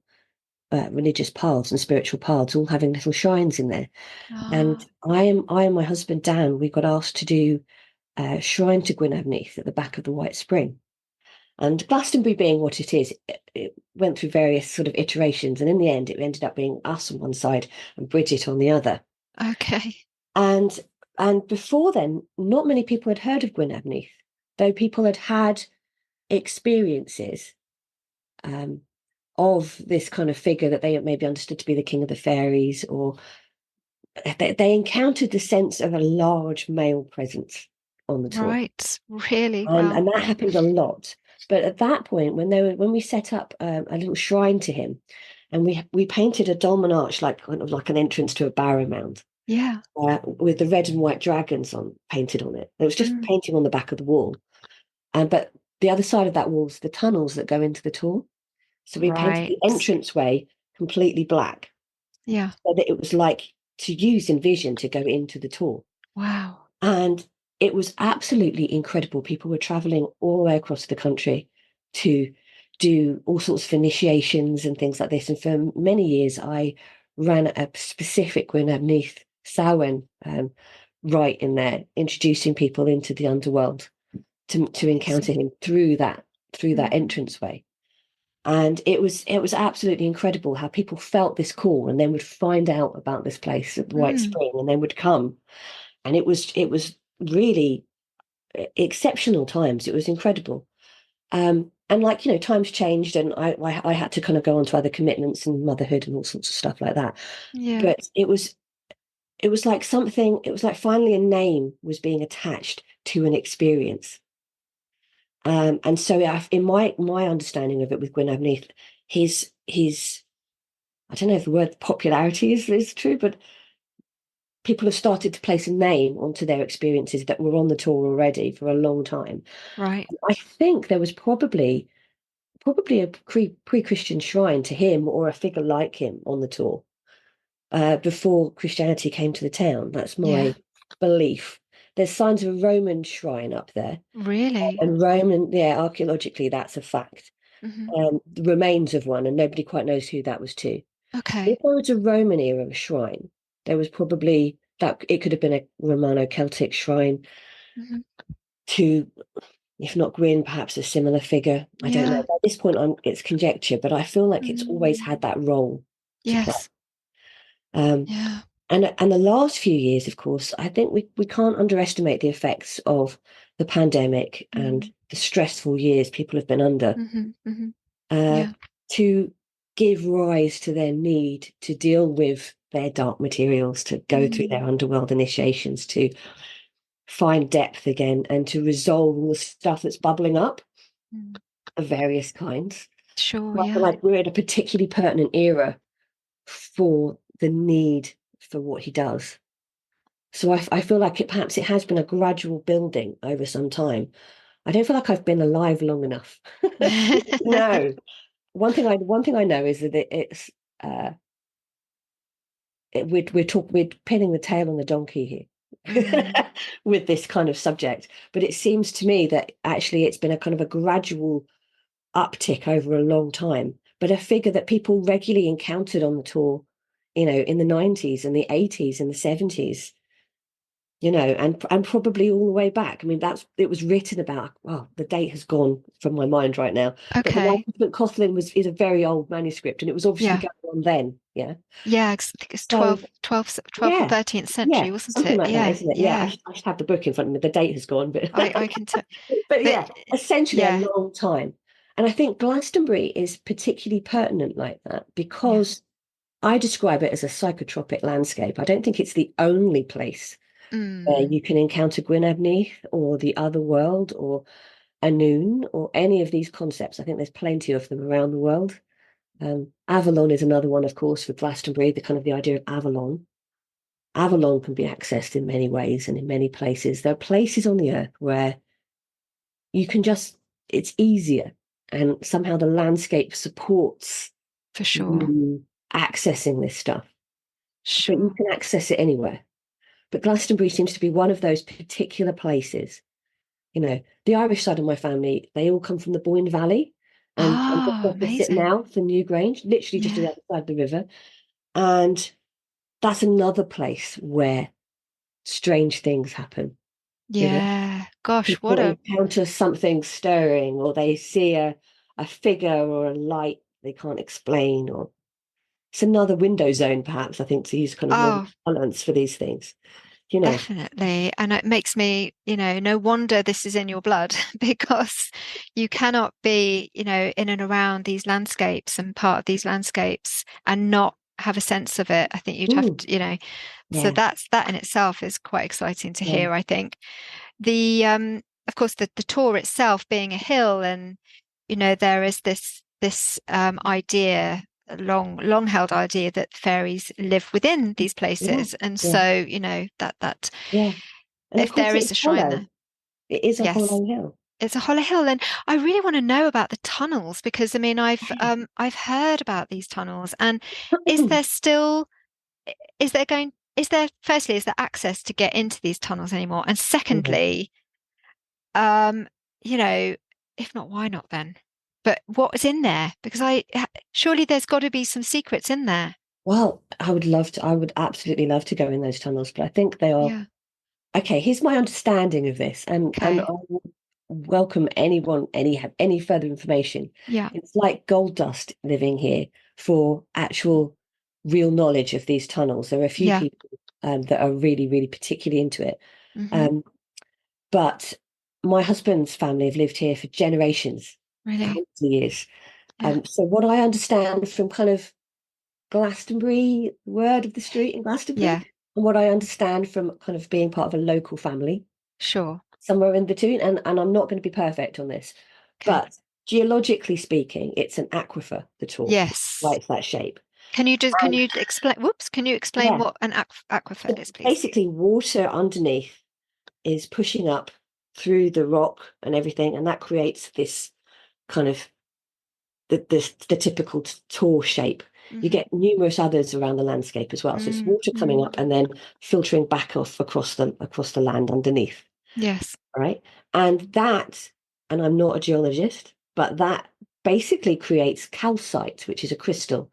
Speaker 2: religious paths and spiritual paths, all having little shrines in there. And
Speaker 1: Ah,
Speaker 2: I and my husband Dan, we got asked to do a shrine to Gwyn at the back of the White Spring. And Glastonbury being what it is, it went through various sort of iterations, and in the end, it ended up being us on one side and Bridget on the other.
Speaker 1: okay.
Speaker 2: And before then, not many people had heard of Gwyn, though people had had experiences um, of this kind of figure that they maybe understood to be the king of the fairies, or they encountered the sense of a large male presence on the tour,
Speaker 1: Right. Really?
Speaker 2: and
Speaker 1: Wow.
Speaker 2: that happened a lot. But at that point, when we set up a little shrine to him, and we painted a dolmen arch like kind of like an entrance to a barrow mound,
Speaker 1: Yeah.
Speaker 2: with the red and white dragons painted on it. It was just
Speaker 1: Mm.
Speaker 2: painting on the back of the wall. But the other side of that wall is the tunnels that go into the Tor. So we painted
Speaker 1: Right.
Speaker 2: the entranceway completely black,
Speaker 1: Yeah.
Speaker 2: so that it was like to use in vision to go into the Tor.
Speaker 1: Wow.
Speaker 2: And it was absolutely incredible. People were traveling all the way across the country to do all sorts of initiations and things like this. And for many years, I ran a specific Gwyn Neath Samhain rite in there, introducing people into the underworld to encounter
Speaker 1: Amazing.
Speaker 2: him through that
Speaker 1: Mm.
Speaker 2: entranceway. And it was absolutely incredible how people felt this call and then would find out about this place at the White
Speaker 1: Mm.
Speaker 2: Spring and then would come. And it was really exceptional times. It was incredible. And like, times changed and I had to kind of go on to other commitments and motherhood and all sorts of stuff like that.
Speaker 1: Yeah.
Speaker 2: But it was like something, it was like finally a name was being attached to an experience. And so in my understanding of it with Gwyn Neath, his I don't know if the word popularity is true, but people have started to place a name onto their experiences that were on the tour already for a long time.
Speaker 1: Right.
Speaker 2: I think there was probably a pre-Christian shrine to him or a figure like him on the tour before Christianity came to the town. That's
Speaker 1: Yeah.
Speaker 2: my belief. There's signs of a Roman shrine up there,
Speaker 1: Really?
Speaker 2: and Roman, yeah, archaeologically, that's a fact.
Speaker 1: Hmm.
Speaker 2: The remains of one, and nobody quite knows who that was to. If
Speaker 1: Okay.
Speaker 2: there was a Roman era shrine, there was probably that it could have been a Romano-Celtic shrine
Speaker 1: Hmm.
Speaker 2: to, if not Gwyn, perhaps a similar figure. I don't know.
Speaker 1: Yeah.
Speaker 2: At this point, it's conjecture, but I feel like it's always had
Speaker 1: Mm.
Speaker 2: that role to play.
Speaker 1: Yes.
Speaker 2: Um,
Speaker 1: Yeah.
Speaker 2: and the last few years, of course, I think we can't underestimate the effects of the pandemic and
Speaker 1: Mm.
Speaker 2: the stressful years people have been under
Speaker 1: Hmm. Hmm.
Speaker 2: uh,
Speaker 1: Yeah.
Speaker 2: to give rise to their need to deal with their dark materials, to go through their
Speaker 1: Mm.
Speaker 2: underworld initiations, to find depth again, and to resolve all the stuff that's bubbling up
Speaker 1: Mm.
Speaker 2: of various kinds.
Speaker 1: Sure.
Speaker 2: So I feel
Speaker 1: Yeah.
Speaker 2: like we're in a particularly pertinent era for the need for what he does. So I feel like perhaps it has been a gradual building over some time. I don't feel like I've been alive long enough. No. One thing I know is that uh, we're pinning the tail on the donkey here
Speaker 1: Mm.
Speaker 2: with this kind of subject. But it seems to me that actually it's been a kind of a gradual uptick over a long time. But a figure that people regularly encountered on the tour, in the 90s and the 80s and the 70s, and probably all the way back. I mean, it was written about. Well, the date has gone from my mind right now, but the
Speaker 1: Okay.
Speaker 2: manuscript Cothlin is a very old manuscript, and it was obviously
Speaker 1: Yeah.
Speaker 2: going on then. Yeah.
Speaker 1: Yeah. I think it's
Speaker 2: So
Speaker 1: 12th or
Speaker 2: yeah,
Speaker 1: 13th
Speaker 2: yeah,
Speaker 1: century, wasn't
Speaker 2: something
Speaker 1: it?
Speaker 2: like that,
Speaker 1: Yeah.
Speaker 2: isn't it? Yeah,
Speaker 1: Yeah.
Speaker 2: I should have the book in front of me. The date has gone, but
Speaker 1: I can tell.
Speaker 2: but
Speaker 1: But
Speaker 2: yeah, essentially a
Speaker 1: yeah.
Speaker 2: long time. And I think Glastonbury is particularly pertinent like that
Speaker 1: Yeah.
Speaker 2: because I describe it as a psychotropic landscape. I don't think it's the only place where
Speaker 1: Mm.
Speaker 2: you can encounter Gwyn Neath or the other world or a noon or any of these concepts. I think there's plenty of them around the world. Avalon is another one, of course, for Glastonbury, the kind of the idea of Avalon. Avalon can be accessed in many ways and in many places. There are places on the earth where you can it's easier, and somehow the landscape supports
Speaker 1: For sure.
Speaker 2: you accessing this stuff, but you
Speaker 1: Sure.
Speaker 2: can access it anywhere. But Glastonbury seems to be one of those particular places. The Irish side of my family, they all come from the Boyne Valley and just
Speaker 1: Oh,
Speaker 2: opposite
Speaker 1: amazing.
Speaker 2: now for Newgrange, literally just on
Speaker 1: Yeah.
Speaker 2: the other side of the river. And that's another place where strange things happen. You know,
Speaker 1: Yeah. Gosh,
Speaker 2: people
Speaker 1: what a
Speaker 2: encounter something stirring, or they see a figure or a light they can't explain, or it's another window zone, perhaps, I think, to use kind of modern
Speaker 1: oh,
Speaker 2: balance for these things. You know,
Speaker 1: definitely. And it makes me, no wonder this is in your blood because you cannot be, in and around these landscapes and part of these landscapes and not have a sense of it. I think you'd have
Speaker 2: mm,
Speaker 1: to, so
Speaker 2: yeah,
Speaker 1: that in itself is quite exciting to
Speaker 2: yeah,
Speaker 1: hear, I think. Of course, the tour itself being a hill and, there is this idea a long held idea that fairies live within these
Speaker 2: Yeah,
Speaker 1: places, and
Speaker 2: yeah,
Speaker 1: so that
Speaker 2: yeah. And of
Speaker 1: if
Speaker 2: course,
Speaker 1: there is
Speaker 2: it's
Speaker 1: a shrine
Speaker 2: hollow.
Speaker 1: there,
Speaker 2: It is a
Speaker 1: yes,
Speaker 2: hollow hill.
Speaker 1: it's a hollow hill. And I really want to know about the tunnels, because I mean I've heard about these tunnels, and is there still is there firstly, is there access to get into these tunnels anymore? And
Speaker 2: Mhm.
Speaker 1: secondly, um, you know, if not, why not then? But what is in there? Because surely there's got to be some secrets in there.
Speaker 2: Well, I would love to. I would absolutely love to go in those tunnels, but I think they are
Speaker 1: Yeah.
Speaker 2: okay. Here's my understanding of this, and I
Speaker 1: Okay.
Speaker 2: will welcome anyone any further information.
Speaker 1: Yeah.
Speaker 2: It's like gold dust living here for actual real knowledge of these tunnels. There are a few
Speaker 1: Yeah.
Speaker 2: people that are really, really particularly into it.
Speaker 1: Hmm.
Speaker 2: Um, but my husband's family have lived here for generations,
Speaker 1: Really.
Speaker 2: hundreds of years.
Speaker 1: Yeah.
Speaker 2: So what I understand from kind of Glastonbury, word of the street in
Speaker 1: Yeah.
Speaker 2: Glastonbury, and what I understand from kind of being part of a local family,
Speaker 1: Sure.
Speaker 2: somewhere in between. And I'm not going to be perfect on this,
Speaker 1: Okay.
Speaker 2: but geologically speaking, it's an aquifer, the Tor, why
Speaker 1: Yes.
Speaker 2: it's that shape.
Speaker 1: Can
Speaker 2: And
Speaker 1: you explain, whoops, can you explain
Speaker 2: yeah,
Speaker 1: what an aquifer
Speaker 2: so
Speaker 1: is, please?
Speaker 2: basically, water underneath is pushing up through the rock and everything, and that creates this kind of the typical Tor shape. You
Speaker 1: Hmm.
Speaker 2: get numerous others around the landscape as well. So it's
Speaker 1: Mm,
Speaker 2: water coming
Speaker 1: mm.
Speaker 2: up and then filtering back off across the land underneath,
Speaker 1: Yes.
Speaker 2: right? And that, and I'm not a geologist, but that basically creates calcite, which is a crystal,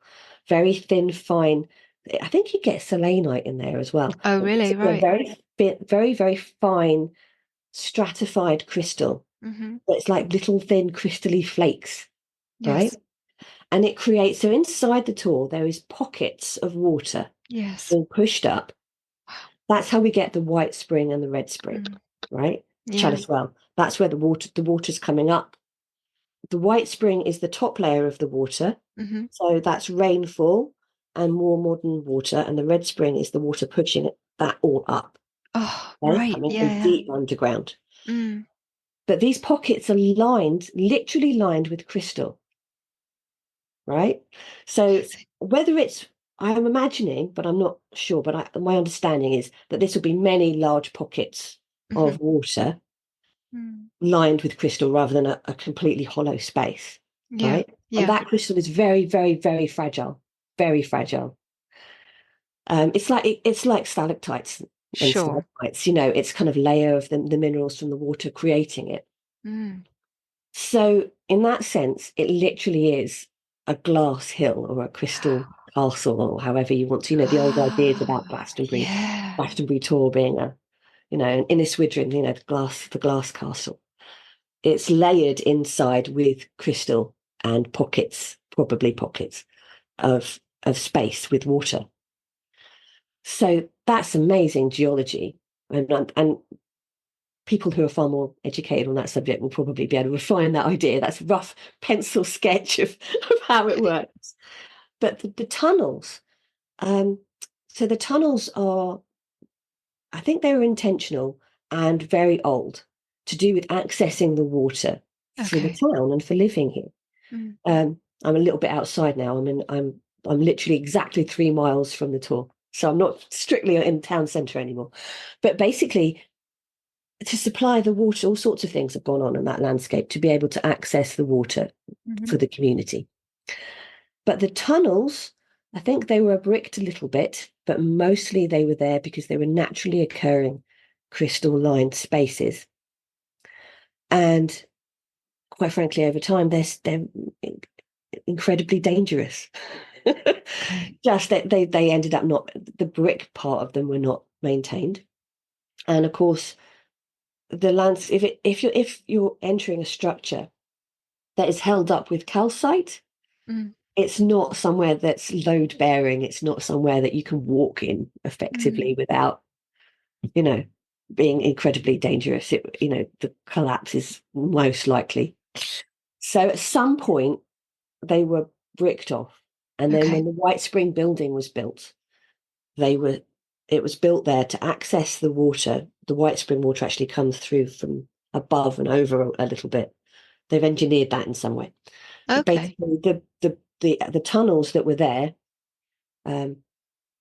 Speaker 2: very thin, fine. I think you get selenite in there as well,
Speaker 1: Oh,
Speaker 2: but
Speaker 1: really?
Speaker 2: basically a
Speaker 1: Right.
Speaker 2: very fine stratified crystal.
Speaker 1: Hmm.
Speaker 2: It's like little thin crystally flakes, right?
Speaker 1: Yes.
Speaker 2: And it creates, so inside the Tor, there is pockets of water
Speaker 1: Yes.
Speaker 2: being pushed up.
Speaker 1: Wow.
Speaker 2: That's how we get the white spring and the red spring,
Speaker 1: Mm.
Speaker 2: right?
Speaker 1: Yeah.
Speaker 2: Chalice well. That's where the water's coming up. The white spring is the top layer of the water.
Speaker 1: Hmm.
Speaker 2: So that's rainfall and more modern water. And the red spring is the water pushing that all up,
Speaker 1: Oh,
Speaker 2: okay?
Speaker 1: right.
Speaker 2: Coming
Speaker 1: Yeah.
Speaker 2: from
Speaker 1: Yeah.
Speaker 2: deep underground.
Speaker 1: Mm.
Speaker 2: But these pockets are lined, literally lined with crystal, right? So
Speaker 1: Amazing.
Speaker 2: whether it's, I'm imagining, but I'm not sure, but my understanding is that this will be many large pockets
Speaker 1: Hmm.
Speaker 2: of water
Speaker 1: Mm.
Speaker 2: lined with crystal rather than a completely hollow space,
Speaker 1: Yeah.
Speaker 2: right? And
Speaker 1: Yeah.
Speaker 2: that crystal is very, very, very fragile, very fragile. It's like stalactites and
Speaker 1: Sure.
Speaker 2: stalagmites, it's kind of layer of the minerals from the water creating it.
Speaker 1: Mm.
Speaker 2: So in that sense, it literally is a glass hill or a crystal castle or however you want to, the old ideas about
Speaker 1: Yeah.
Speaker 2: Glastonbury Tor being an Inniswydrin, the glass castle. It's layered inside with crystal and pockets, probably pockets of space with water. So that's amazing geology. And people who are far more educated on that subject will probably be able to refine that idea. That's a rough pencil sketch of how it works. But the tunnels, um, so the tunnels are, I think they were intentional and very old to do with accessing the water for the
Speaker 1: Okay.
Speaker 2: town and for living here.
Speaker 1: Mm.
Speaker 2: I'm a little bit outside now. I'm literally exactly 3 miles from the Tor. So I'm not strictly in town centre anymore. But basically, to supply the water, all sorts of things have gone on in that landscape to be able to access the water
Speaker 1: Hmm.
Speaker 2: for the community. But the tunnels, I think they were bricked a little bit, but mostly they were there because they were naturally occurring crystal lined spaces. And quite frankly, over time, they're incredibly dangerous.
Speaker 1: Okay.
Speaker 2: Just that they ended up not, the brick part of them were not maintained. And of course, the lands, if you're entering a structure that is held up with calcite,
Speaker 1: Mm.
Speaker 2: it's not somewhere that's load bearing. It's not somewhere that you can walk in
Speaker 1: Mm.
Speaker 2: effectively without, you know, being incredibly dangerous. The collapse is most likely. So at some point they were bricked off. And then
Speaker 1: Okay.
Speaker 2: when the White Spring building was built, they were it was built there to access the water. The White Spring water actually comes through from above and over a little bit. They've engineered that in some way. But
Speaker 1: Okay.
Speaker 2: basically, the the tunnels that were there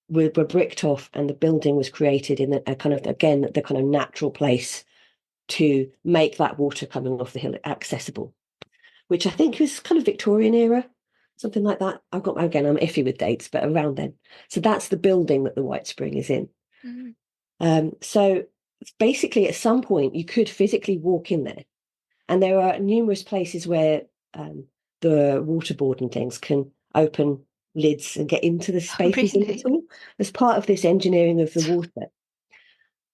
Speaker 2: were bricked off, and the building was created in a kind of, again, the kind of natural place to make that water coming off the hill accessible, which I think was kind of Victorian era, something like that. I'm iffy with dates, but around then. So that's the building that the White Spring is in. So basically, at some point, you could physically walk in there, and there are numerous places where the waterboard and things can open lids and get into the spaces in the
Speaker 1: Really?
Speaker 2: tunnel as part of this engineering of the water.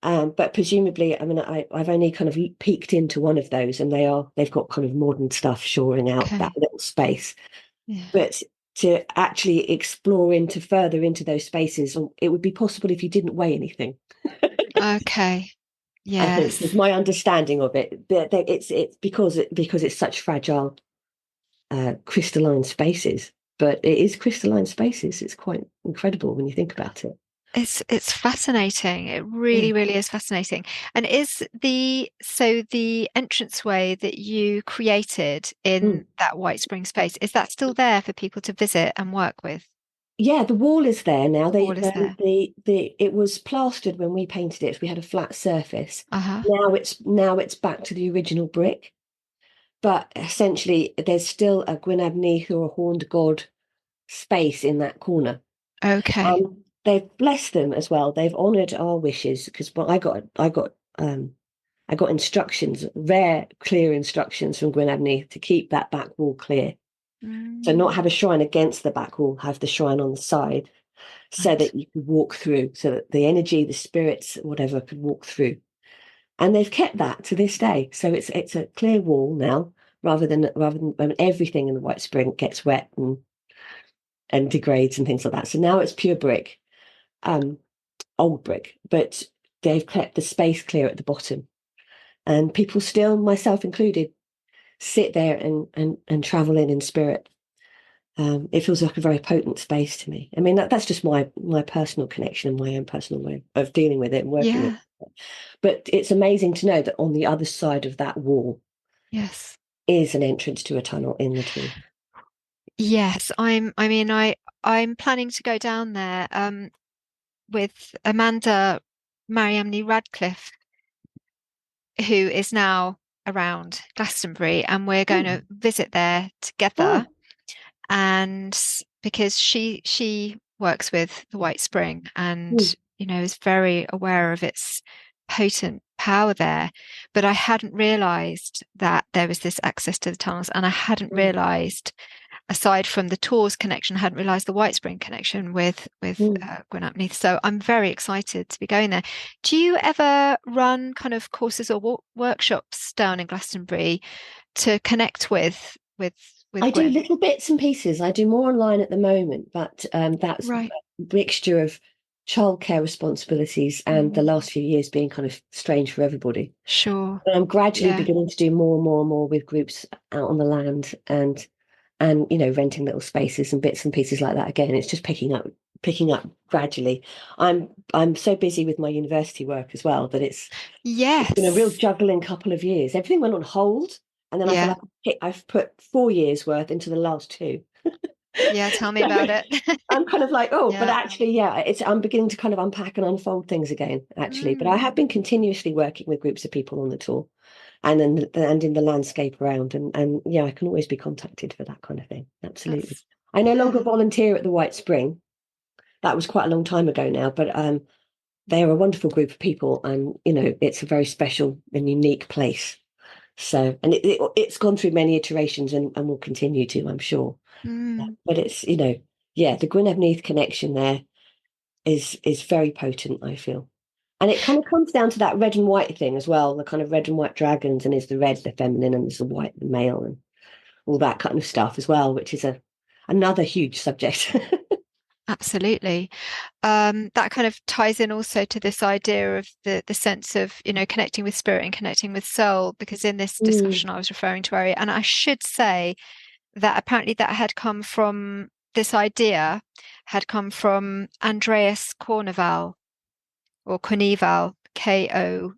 Speaker 2: But presumably, I mean, I've only kind of peeked into one of those, and they've got kind of modern stuff shoring out that little space.
Speaker 1: Yeah.
Speaker 2: But to actually explore further into those spaces, it would be possible if you didn't weigh anything.
Speaker 1: Okay.
Speaker 2: I think is
Speaker 1: Yes.
Speaker 2: my understanding of it. But it's because it's such fragile, crystalline spaces. But it is crystalline spaces. It's quite incredible when you think about it.
Speaker 1: It's fascinating. It
Speaker 2: Yeah.
Speaker 1: really, really is fascinating. And is the entranceway that you created
Speaker 2: Mm.
Speaker 1: in that White Spring space, is that still there for people to visit and work with?
Speaker 2: Yeah, the wall is there now.
Speaker 1: The wall is there.
Speaker 2: It was plastered when we painted it. We had a flat surface.
Speaker 1: Uh-huh.
Speaker 2: Now it's back to the original brick. But essentially, there's still a Gwyn ap Nudd, or a horned god, space in that corner.
Speaker 1: Okay.
Speaker 2: And they've blessed them as well. They've honoured our wishes, because I got instructions, rare, clear instructions from Gwyn ap Nudd to keep that back wall clear. So not have a shrine against the back wall, have the shrine on the side, so
Speaker 1: Right.
Speaker 2: that you could walk through, so that the energy, the spirits, whatever, could walk through. And they've kept that to this day. So it's a clear wall now, rather than when everything in the White Spring gets wet and degrades and things like that. So now it's pure brick, old brick, but they've kept the space clear at the bottom. And people still, myself included, sit there and travel in spirit. It feels like a very potent space to me. I mean, that's just my personal connection and my own personal way of dealing with it and working with
Speaker 1: Yeah.
Speaker 2: it. But it's amazing to know that on the other side of that wall
Speaker 1: Yes.
Speaker 2: is an entrance to a tunnel in the tree.
Speaker 1: Yes. I'm planning to go down there with Amanda Mariamne Radcliffe, who is now around Glastonbury, and we're going
Speaker 2: Oh,
Speaker 1: to visit there together.
Speaker 2: oh,
Speaker 1: And because she works with the White Spring
Speaker 2: mm,
Speaker 1: and is very aware of its potent power there, but I hadn't realized that there was this access to the tunnels, and I hadn't
Speaker 2: mm,
Speaker 1: realized, aside from the Tor's connection, I hadn't realized the White Spring connection with
Speaker 2: mm.
Speaker 1: Gwyn ap Nudd. So I'm very excited to be going there. Do you ever run kind of courses or workshops down in Glastonbury to connect with
Speaker 2: I do
Speaker 1: Gwyn?
Speaker 2: little bits and pieces. I do more online at the moment, but that's a
Speaker 1: Right.
Speaker 2: mixture of childcare responsibilities and the
Speaker 1: Mm,
Speaker 2: last few years being kind of strange for everybody.
Speaker 1: sure.
Speaker 2: And I'm gradually
Speaker 1: Yeah.
Speaker 2: beginning to do more and more and more with groups out on the land, and renting little spaces and bits and pieces like that. Again, it's just picking up gradually. I'm so busy with my university work as well that it's been a real
Speaker 1: Yes.
Speaker 2: juggling couple of years. Everything went on hold, and then I feel
Speaker 1: Yeah.
Speaker 2: like I've put 4 years worth into the last two.
Speaker 1: Yeah. Tell me
Speaker 2: So
Speaker 1: about it.
Speaker 2: I'm kind of like, oh, but
Speaker 1: Yeah.
Speaker 2: actually, yeah, I'm beginning to kind of unpack and unfold things again, actually. But I
Speaker 1: Mm,
Speaker 2: have been continuously working with groups of people on the tour, and in the landscape around, and yeah, I can always be contacted for that kind of thing. Absolutely. I no longer
Speaker 1: yeah.
Speaker 2: volunteer at the White Spring. That was quite a long time ago now, but they are a wonderful group of people, and it's a very special and unique place. So, and it's gone through many iterations, and will continue to, I'm sure.
Speaker 1: Mm,
Speaker 2: But it's, yeah, the Gwyn ap Nudd connection there is very potent, I feel. And it kind of comes down to that red and white thing as well, the kind of red and white dragons, and is the red the feminine, and is the white the male, and all that kind of stuff as well, which is another huge subject.
Speaker 1: absolutely. That kind of ties in also to this idea of the sense of, connecting with spirit and connecting with soul, because in this
Speaker 2: Mm,
Speaker 1: discussion I was referring to Ari, and I should say that apparently that had come from this idea had come from Andreas Corneval or Corneval, Kornevall,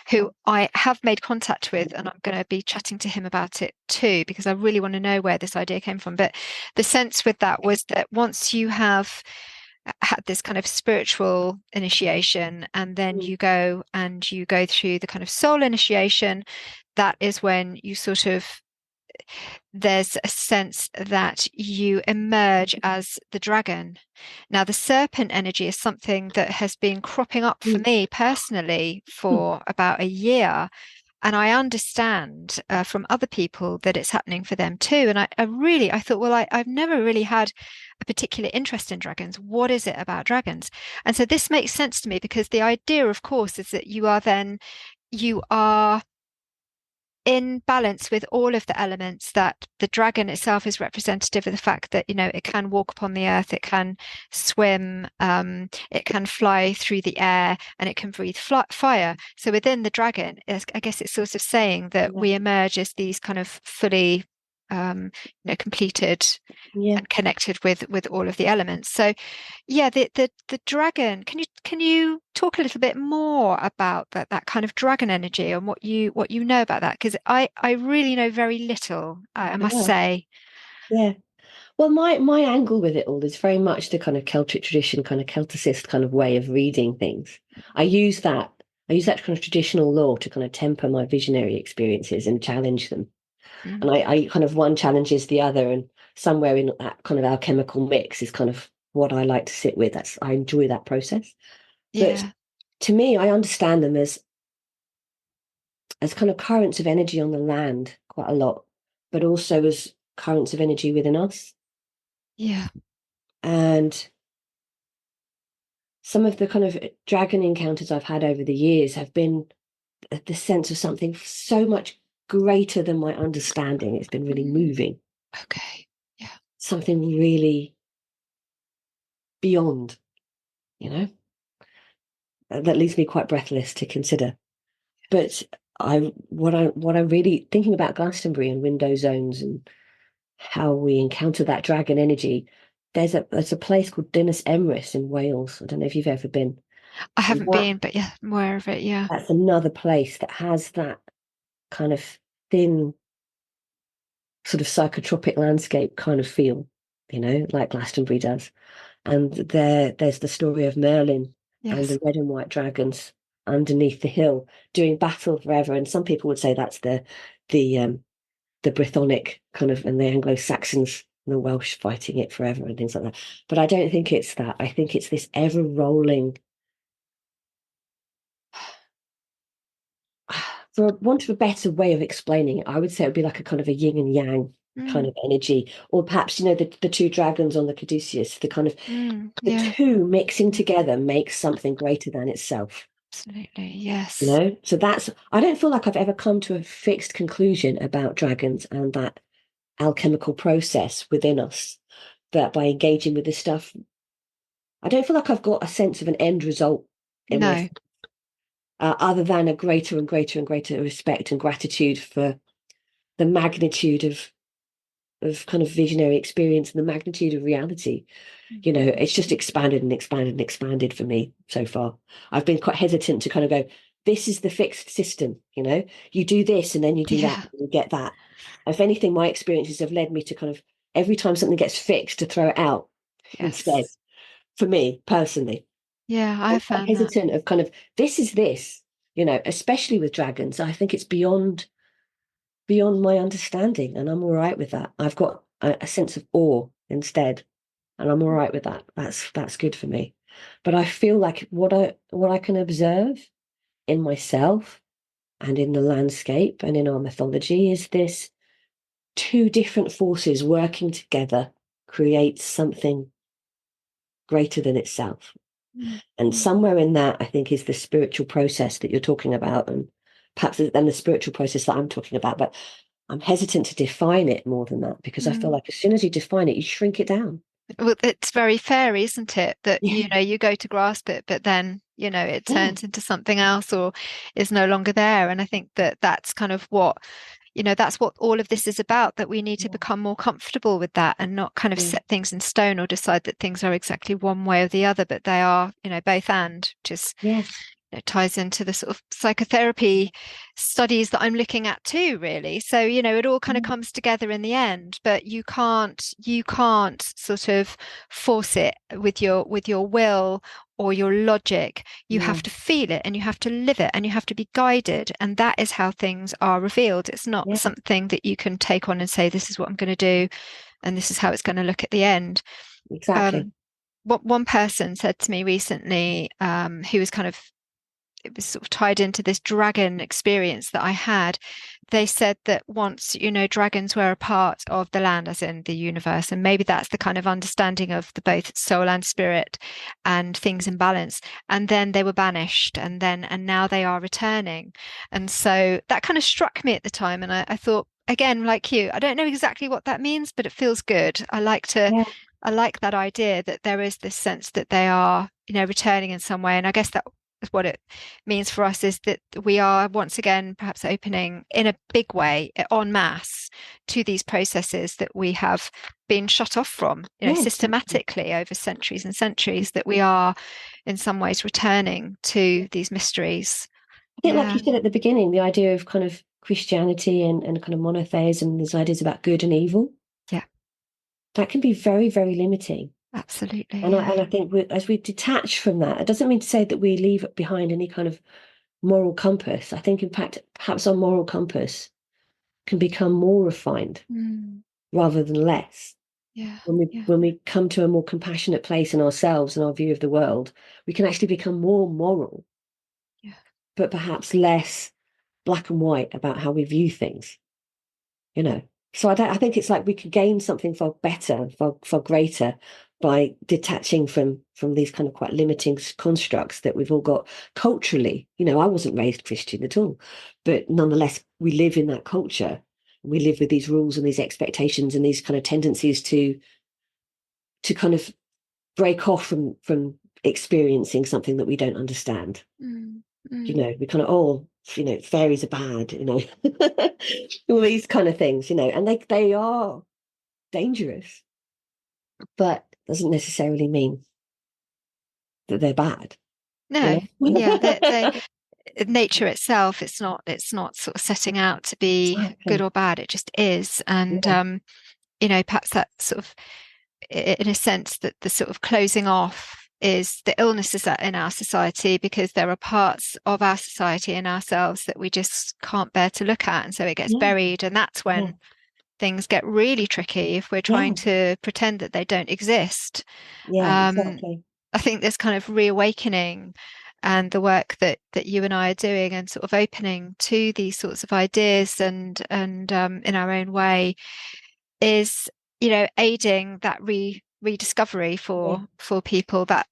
Speaker 1: who I have made contact with, and I'm going to be chatting to him about it too, because I really want to know where this idea came from. But the sense with that was that once you have had this kind of spiritual initiation, and then
Speaker 2: Mm.
Speaker 1: you go through the kind of soul initiation, that is when you sort of there's a sense that you emerge as the dragon. Now, the serpent energy is something that has been cropping up for
Speaker 2: Mm.
Speaker 1: me personally
Speaker 2: Mm.
Speaker 1: for about a year. And I understand from other people that it's happening for them too. And I thought, well, I've never really had a particular interest in dragons. What is it about dragons? And so this makes sense to me, because the idea, of course, is that you are in balance with all of the elements. That the dragon itself is representative of the fact that, it can walk upon the earth, it can swim, it can fly through the air, and it can breathe fire. So within the dragon, I guess it's sort of saying that
Speaker 2: Yeah.
Speaker 1: we emerge as these kind of fully completed
Speaker 2: Yeah.
Speaker 1: and connected with all of the elements. So yeah, the dragon, can you talk a little bit more about that kind of dragon energy, and what you know about that? Because I really know very little, I must
Speaker 2: Yeah.
Speaker 1: say.
Speaker 2: Yeah. Well, my angle with it all is very much the kind of Celtic tradition, kind of Celticist kind of way of reading things. I use that. I use that kind of traditional lore to kind of temper my visionary experiences and challenge them.
Speaker 1: Mm.
Speaker 2: And I kind of one challenges the other, and somewhere in that kind of alchemical mix is kind of what I like to sit with. I enjoy that process. But
Speaker 1: Yeah.
Speaker 2: to me, I understand them as kind of currents of energy on the land quite a lot, but also as currents of energy within us.
Speaker 1: Yeah.
Speaker 2: And some of the kind of dragon encounters I've had over the years have been the sense of something so much greater than my understanding. It's been really
Speaker 1: Mm.
Speaker 2: moving,
Speaker 1: Okay. Yeah.
Speaker 2: something really beyond, you know, that leaves me quite breathless to consider. But what I'm really thinking about Glastonbury and window zones and how we encounter that dragon energy. There's a place called Dinas Emrys in Wales. I don't know if you've ever been.
Speaker 1: I
Speaker 2: And
Speaker 1: haven't been, but yeah, I'm aware of it. Yeah.
Speaker 2: that's another place that has that kind of thin, sort of psychotropic landscape kind of feel, like Glastonbury does. And there's the story of Merlin and
Speaker 1: Yes.
Speaker 2: the red and white dragons underneath the hill doing battle forever. And some people would say that's the the Brythonic kind of and the Anglo-Saxons and the Welsh fighting it forever and things like that. But I don't think it's that. I think it's this ever rolling, for want of a better way of explaining it, I would say it would be like a kind of a yin and yang kind
Speaker 1: Mm.
Speaker 2: of energy, or perhaps the two dragons on the Caduceus, the kind of
Speaker 1: Mm.
Speaker 2: the
Speaker 1: Yeah.
Speaker 2: two mixing together makes something greater than itself.
Speaker 1: Absolutely. Yes.
Speaker 2: So I don't feel like I've ever come to a fixed conclusion about dragons and that alchemical process within us, that by engaging with this stuff, I don't feel like I've got a sense of an end result in my
Speaker 1: No.
Speaker 2: other than a greater and greater and greater respect and gratitude for the magnitude of kind of visionary experience and the magnitude of reality. It's just expanded and expanded and expanded for me so far. I've been quite hesitant to kind of go, this is the fixed system, you do this and then you do that
Speaker 1: Yeah.
Speaker 2: and you get that. If anything, my experiences have led me to kind of every time something gets fixed to throw it out instead,
Speaker 1: Yes.
Speaker 2: for me personally.
Speaker 1: Yeah,
Speaker 2: I'm
Speaker 1: I
Speaker 2: quite
Speaker 1: found that.
Speaker 2: hesitant of kind of this is this, especially with dragons. I think it's beyond my understanding, and I'm all right with that. I've got a sense of awe instead, and I'm all right with that. That's good for me. But I feel like what I can observe in myself and in the landscape and in our mythology is this two different forces working together creates something greater than itself.
Speaker 1: Mm.
Speaker 2: And somewhere in that, I think, is the spiritual process that you're talking about, and perhaps then the spiritual process that I'm talking about. But I'm hesitant to define it more than that because I feel
Speaker 1: Mm.
Speaker 2: like as soon as you define it, you shrink it down.
Speaker 1: Well, it's very fairy, isn't it? That,
Speaker 2: Yeah,
Speaker 1: you go to grasp it, but then, it
Speaker 2: yeah,
Speaker 1: turns into something else or is no longer there. And I think that that's kind of what, that's what all of this is about, that we need to become more comfortable with that and not kind of set things in stone or decide that things are exactly one way or the other, but they are, both and, just
Speaker 2: Yes.
Speaker 1: it ties into the sort of psychotherapy studies that I'm looking at too, really. So, it all kind of comes together in the end, but you can't sort of force it with your will or your logic. You have to feel it and you have to live it and you have to be guided. And that is how things are revealed. It's not something that you can take on and say, this is what I'm going to do and this is how it's going to look at the end.
Speaker 2: Exactly.
Speaker 1: What one person said to me recently, who was kind of, it was sort of tied into this dragon experience that I had. They said that once, dragons were a part of the land, as in the universe, and maybe that's the kind of understanding of the both soul and spirit and things in balance. And then they were banished, and now they are returning. And so that kind of struck me at the time, and I thought, again, like you, I don't know exactly what that means, but it feels good. I like that idea that there is this sense that they are, returning in some way. And I guess that what it means for us is that we are once again perhaps opening in a big way en masse to these processes that we have been shut off from, systematically over centuries and centuries, that we are in some ways returning to these mysteries.
Speaker 2: I think, like you said at the beginning, the idea of kind of Christianity and kind of monotheism, these ideas about good and evil, that can be very, very limiting.
Speaker 1: Absolutely.
Speaker 2: And I think as we detach from that, it doesn't mean to say that we leave behind any kind of moral compass. I think, in fact, perhaps our moral compass can become more refined rather than less. When we come to a more compassionate place in ourselves and our view of the world, we can actually become more moral, but perhaps less black and white about how we view things. So I think it's like we could gain something far better, far greater, by detaching from these kind of quite limiting constructs that we've all got culturally. I wasn't raised Christian at all, but nonetheless, we live in that culture. We live with these rules and these expectations and these kind of tendencies to kind of break off from experiencing something that we don't understand. We kind of, fairies are bad, all these kind of things, and they are dangerous, but doesn't necessarily mean that they're bad.
Speaker 1: No, nature itself, it's not sort of setting out to be good or bad. It just is. And perhaps that sort of, in a sense, that the sort of closing off is the illnesses that in our society, because there are parts of our society and ourselves that we just can't bear to look at, and so it gets buried, and that's when things get really tricky if we're trying to pretend that they don't exist.
Speaker 2: Exactly.
Speaker 1: I think this kind of reawakening and the work that you and I are doing, and sort of opening to these sorts of ideas and in our own way, is aiding that rediscovery for people. That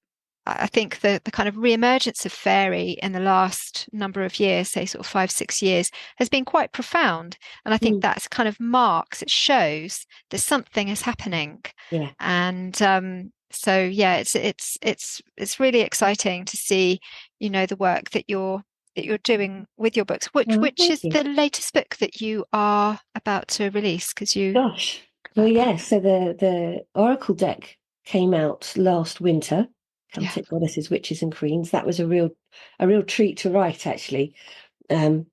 Speaker 1: I think the kind of reemergence of fairy in the last number of years, say sort of 5-6 years, has been quite profound, and I think that's kind of it shows that something is happening. And so it's really exciting to see the work that you're doing with your books. Which is the latest book that you are about to release? Because
Speaker 2: well, yes. So the Oracle deck came out last winter. Celtic Goddesses, Witches and Queens. That was a real treat to write, actually. I'd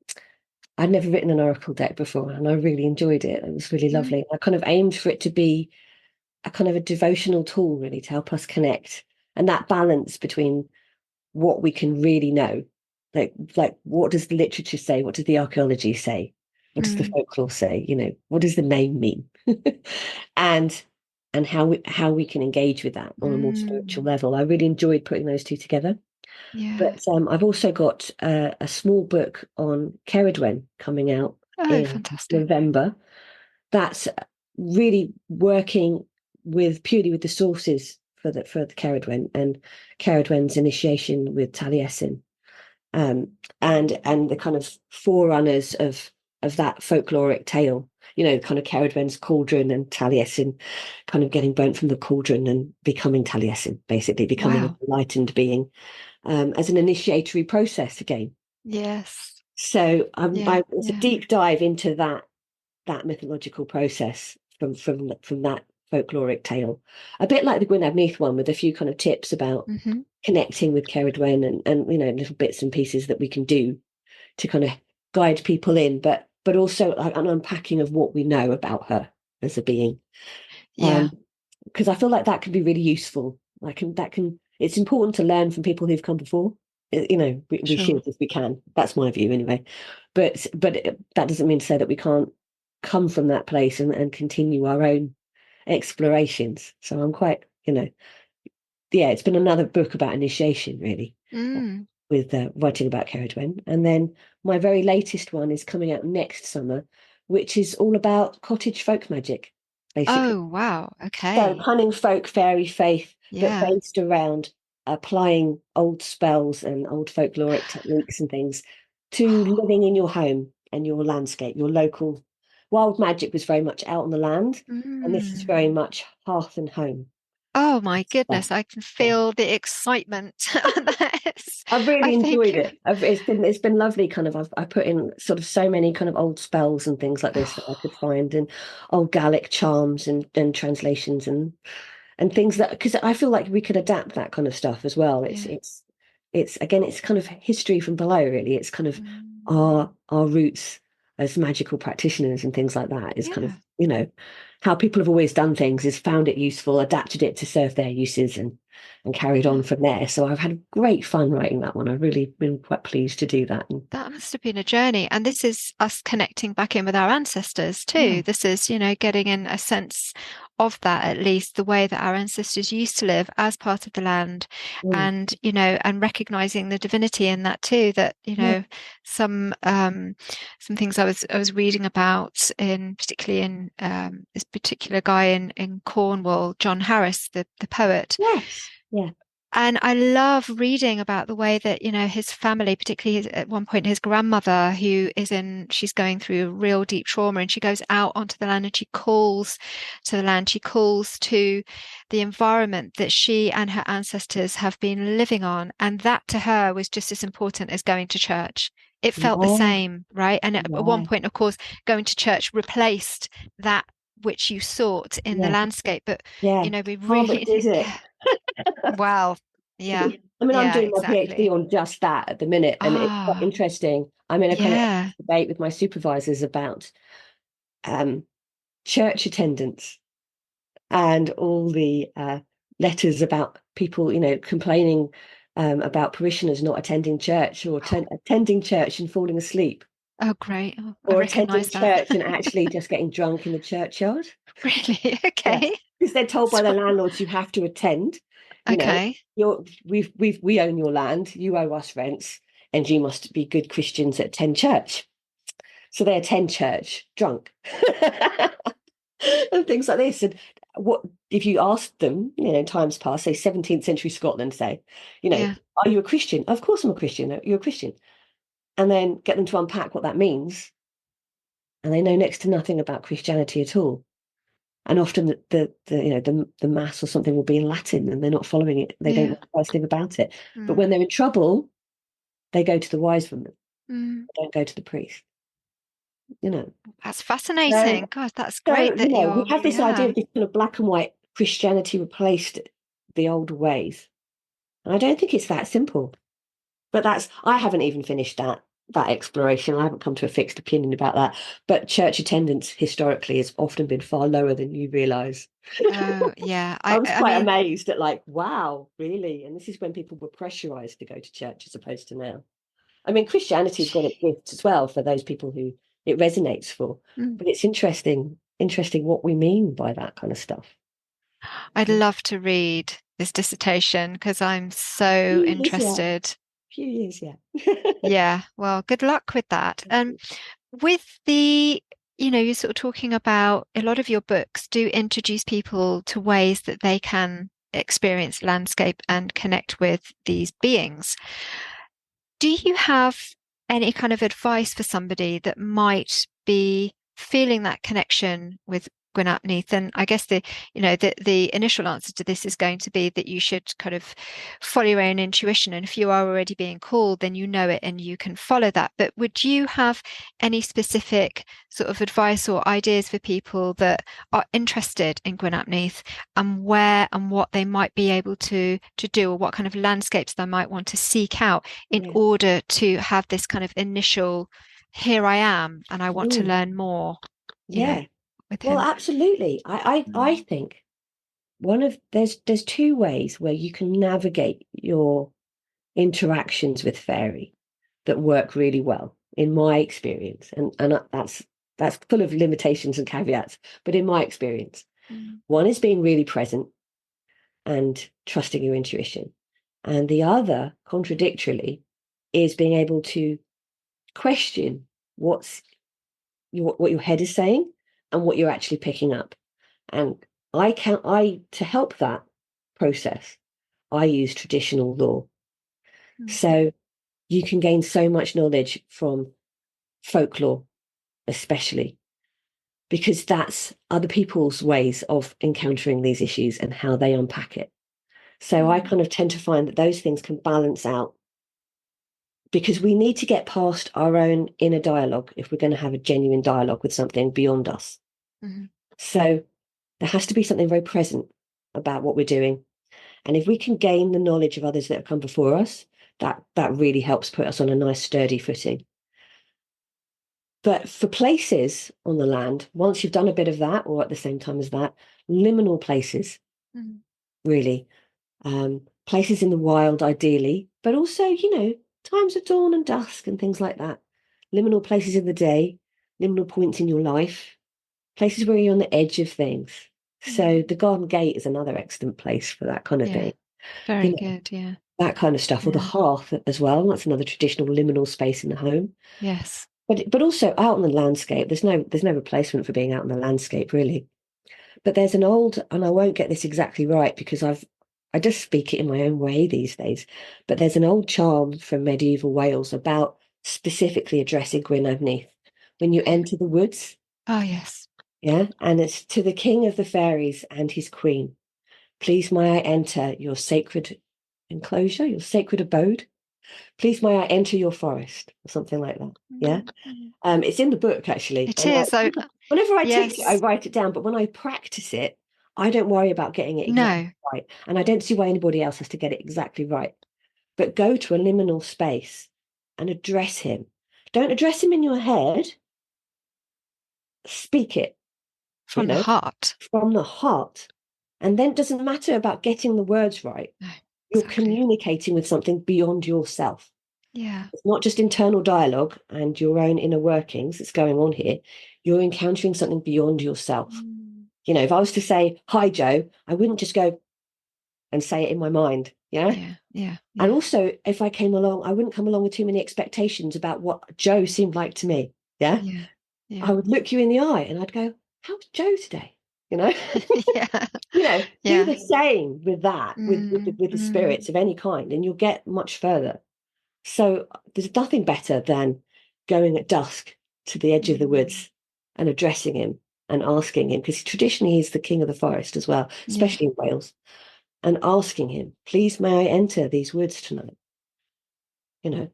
Speaker 2: never written an Oracle deck before, and I really enjoyed it. It was really lovely. I kind of aimed for it to be a kind of a devotional tool, really, to help us connect, and that balance between what we can really know, like what does the literature say, what does the archaeology say, what does the folklore say, what does the name mean, and how we can engage with that on a more spiritual level. I really enjoyed putting those two together. But I've also got a small book on Ceridwen coming out in November. That's really working purely with the sources for the Ceridwen and Ceridwen's initiation with Taliesin, and the kind of forerunners of that folkloric tale. Kind of Ceridwen's cauldron and Taliesin kind of getting burnt from the cauldron and becoming Taliesin, basically becoming an enlightened being, as an initiatory process again.
Speaker 1: Yes.
Speaker 2: So it's a deep dive into that that mythological process from that folkloric tale. A bit like the Gwyn Neath one, with a few kind of tips about
Speaker 1: Hmm.
Speaker 2: connecting with Cerridwen, and little bits and pieces that we can do to kind of guide people in, but also like an unpacking of what we know about her as a being.
Speaker 1: Yeah,
Speaker 2: Because I feel like that can be really useful. It's important to learn from people who've come before. We
Speaker 1: sure.
Speaker 2: should if we can. That's my view anyway. But that doesn't mean to say that we can't come from that place and continue our own explorations. So I'm quite, yeah, it's been another book about initiation, really,
Speaker 1: Mm.
Speaker 2: with writing about Cerridwen. And then my very latest one is coming out next summer, which is all about cottage folk magic, basically.
Speaker 1: Oh, wow.
Speaker 2: So
Speaker 1: Okay.
Speaker 2: cunning folk fairy faith, but
Speaker 1: Yeah.
Speaker 2: based around applying old spells and old folkloric techniques and things to living in your home and your landscape, your local. Wild magic was very much out on the land, and this is
Speaker 1: Mm.
Speaker 2: very much hearth and home
Speaker 1: Oh my
Speaker 2: stuff.
Speaker 1: goodness, I can
Speaker 2: Yeah.
Speaker 1: feel the excitement. That's,
Speaker 2: I've
Speaker 1: I
Speaker 2: really enjoyed
Speaker 1: think,
Speaker 2: it. It's been lovely. Kind of, I put in sort of so many kind of old spells and things like this that I could find, and old Gaelic charms and translations and things that, because I feel like we could adapt that kind of stuff as well. It's
Speaker 1: yeah.
Speaker 2: it's it's again, it's kind of history from below, really. It's kind of
Speaker 1: Mm.
Speaker 2: our roots as magical practitioners and things like that is kind of,
Speaker 1: Yeah.
Speaker 2: how people have always done things, is found it useful, adapted it to serve their uses, and carried on
Speaker 1: Yeah.
Speaker 2: from there. So I've had great fun writing that one. I've really been quite pleased to do that. And
Speaker 1: That must have been a journey. And this is us connecting back in with our ancestors too.
Speaker 2: yeah.
Speaker 1: This is, getting in a sense of that, at least the way that our ancestors used to live as part of the land,
Speaker 2: Mm.
Speaker 1: and, and recognizing the divinity in that too, that,
Speaker 2: Yeah.
Speaker 1: some things I was reading about in particularly in this particular guy in Cornwall, John Harris, the poet.
Speaker 2: Yes. Yeah.
Speaker 1: And I love reading about the way that, his family, particularly at one point, his grandmother, she's going through real deep trauma, and she goes out onto the land and she calls to the land, she calls to the environment that she and her ancestors have been living on. And that to her was just as important as going to church. It felt the
Speaker 2: Yeah.
Speaker 1: same, right? And at one
Speaker 2: Yeah.
Speaker 1: point, of course, going to church replaced that which you sought in the
Speaker 2: Yeah.
Speaker 1: landscape. But,
Speaker 2: Yeah.
Speaker 1: we
Speaker 2: Oh, but
Speaker 1: really,
Speaker 2: did it?
Speaker 1: yeah. Well, yeah,
Speaker 2: I mean, I'm
Speaker 1: yeah,
Speaker 2: doing my PhD
Speaker 1: exactly.
Speaker 2: on just that at the minute, and it's quite
Speaker 1: Ah,
Speaker 2: interesting. I'm in a kind of
Speaker 1: yeah.
Speaker 2: debate with my supervisors about um, church attendance and all the letters about people, complaining about parishioners not attending church, or attending church and falling asleep,
Speaker 1: Oh, great. Oh, I
Speaker 2: or attending
Speaker 1: recognize that.
Speaker 2: church and actually just getting drunk in the churchyard.
Speaker 1: Really?
Speaker 2: Yeah,
Speaker 1: Okay.
Speaker 2: because they're told by the landlords you have to attend. You know,
Speaker 1: Okay.
Speaker 2: we own your land, you owe us rents, and you must be good Christians that attend church. So they attend church drunk. And things like this. And what if you asked them, in times past, say 17th century Scotland, say,
Speaker 1: Yeah.
Speaker 2: are you a Christian? Of course I'm a Christian. You're a Christian. And then get them to unpack what that means. And they know next to nothing about Christianity at all. And often the mass or something will be in Latin, and they're not following it. They don't know
Speaker 1: Yeah.
Speaker 2: the first thing about it. But when
Speaker 1: Mm.
Speaker 2: they're in trouble, they go to the wise woman.
Speaker 1: Mm.
Speaker 2: They don't go to the priest. You know.
Speaker 1: That's
Speaker 2: So
Speaker 1: fascinating. God, that's
Speaker 2: so
Speaker 1: great that
Speaker 2: we
Speaker 1: you're,
Speaker 2: have this idea
Speaker 1: yeah.
Speaker 2: of this kind of black and white Christianity replaced the old ways. And I don't think it's that simple. But I haven't even finished that exploration. I haven't come to a fixed opinion about that. But church attendance historically has often been far lower than you realise.
Speaker 1: Oh, yeah.
Speaker 2: I
Speaker 1: I,
Speaker 2: was
Speaker 1: I
Speaker 2: quite
Speaker 1: mean,
Speaker 2: amazed at, like, wow, really? And this is when people were pressurized to go to church as opposed to now. I mean, Christianity's got its gifts as well for those people who it resonates for.
Speaker 1: mm,
Speaker 2: But it's interesting what we mean by that kind of stuff.
Speaker 1: I'd love to read this dissertation because I'm so
Speaker 2: Few years, yeah.
Speaker 1: interested.
Speaker 2: Few years, yeah.
Speaker 1: Yeah. Well, good luck with that. And with you're sort of talking about a lot of your books do introduce people to ways that they can experience landscape and connect with these beings. Do you have any kind of advice for somebody that might be feeling that connection with Gwyn and I guess the initial answer to this is going to be that you should kind of follow your own intuition, and if you are already being called, then you know it and you can follow that. But would you have any specific sort of advice or ideas for people that are interested in Gwyn and where and what they might be able to do, or what kind of landscapes they might want to seek out in
Speaker 2: Yeah.
Speaker 1: order to have this kind of initial, here I am and I want to learn more,
Speaker 2: Yeah.
Speaker 1: with
Speaker 2: Well,
Speaker 1: him?
Speaker 2: absolutely. I think there's two ways where you can navigate your interactions with fairy that work really well, in my experience. And that's full of limitations and caveats, but in my experience, one is being really present and trusting your intuition. And the other, contradictorily, is being able to question what your head is saying and what you're actually picking up. And to help that process, I use traditional law. So you can gain so much knowledge from folklore, especially because that's other people's ways of encountering these issues and how they unpack it. So I kind of tend to find that those things can balance out, because we need to get past our own inner dialogue if we're going to have a genuine dialogue with something beyond us. So there has to be something very present about what we're doing. And if we can gain the knowledge of others that have come before us, that really helps put us on a nice sturdy footing. But for places on the land, once you've done a bit of that, or at the same time as that, liminal places, really, places in the wild, ideally, but also, times of dawn and dusk and things like that. Liminal places in the day, liminal points in your life, places where you're on the edge of things. So the garden gate is another excellent place for that kind of thing.
Speaker 1: Very good, yeah.
Speaker 2: That kind of stuff, or the hearth as well. That's another traditional liminal space in the home.
Speaker 1: Yes.
Speaker 2: But also out on the landscape, there's no replacement for being out on the landscape, really. But there's an old, and I won't get this exactly right because I just speak it in my own way these days. But there's an old charm from medieval Wales about specifically addressing Gwyn when you enter the woods.
Speaker 1: Oh, yes.
Speaker 2: Yeah, and it's to the king of the fairies and his queen. Please may I enter your sacred enclosure, your sacred abode? Please may I enter your forest, or something like that. Yeah. It's in the book, actually.
Speaker 1: It is.
Speaker 2: Whenever I teach it, I
Speaker 1: Yes.
Speaker 2: write it down. But when I practice it, I don't worry about getting it exactly
Speaker 1: No.
Speaker 2: right. And I don't see why anybody else has to get it exactly right. But go to a liminal space and address him. Don't address him in your head. Speak it,
Speaker 1: From the heart.
Speaker 2: from the heart. And then it doesn't matter about getting the words right.
Speaker 1: No,
Speaker 2: You're
Speaker 1: exactly.
Speaker 2: communicating with something beyond yourself.
Speaker 1: Yeah.
Speaker 2: It's not just internal dialogue and your own inner workings that's going on here. You're encountering something beyond yourself. If I was to say, "Hi, Joe," I wouldn't just go and say it in my mind.
Speaker 1: Yeah.
Speaker 2: And also, if I came along, I wouldn't come along with too many expectations about what Joe seemed like to me. Yeah. I would look you in the eye and I'd go, "How's Joe today?" Do the same with that, with the spirits of any kind, and you'll get much further. So there's nothing better than going at dusk to the edge of the woods and addressing him and asking him, because traditionally he's the king of the forest as well, especially in Wales, and asking him, "Please may I enter these woods tonight?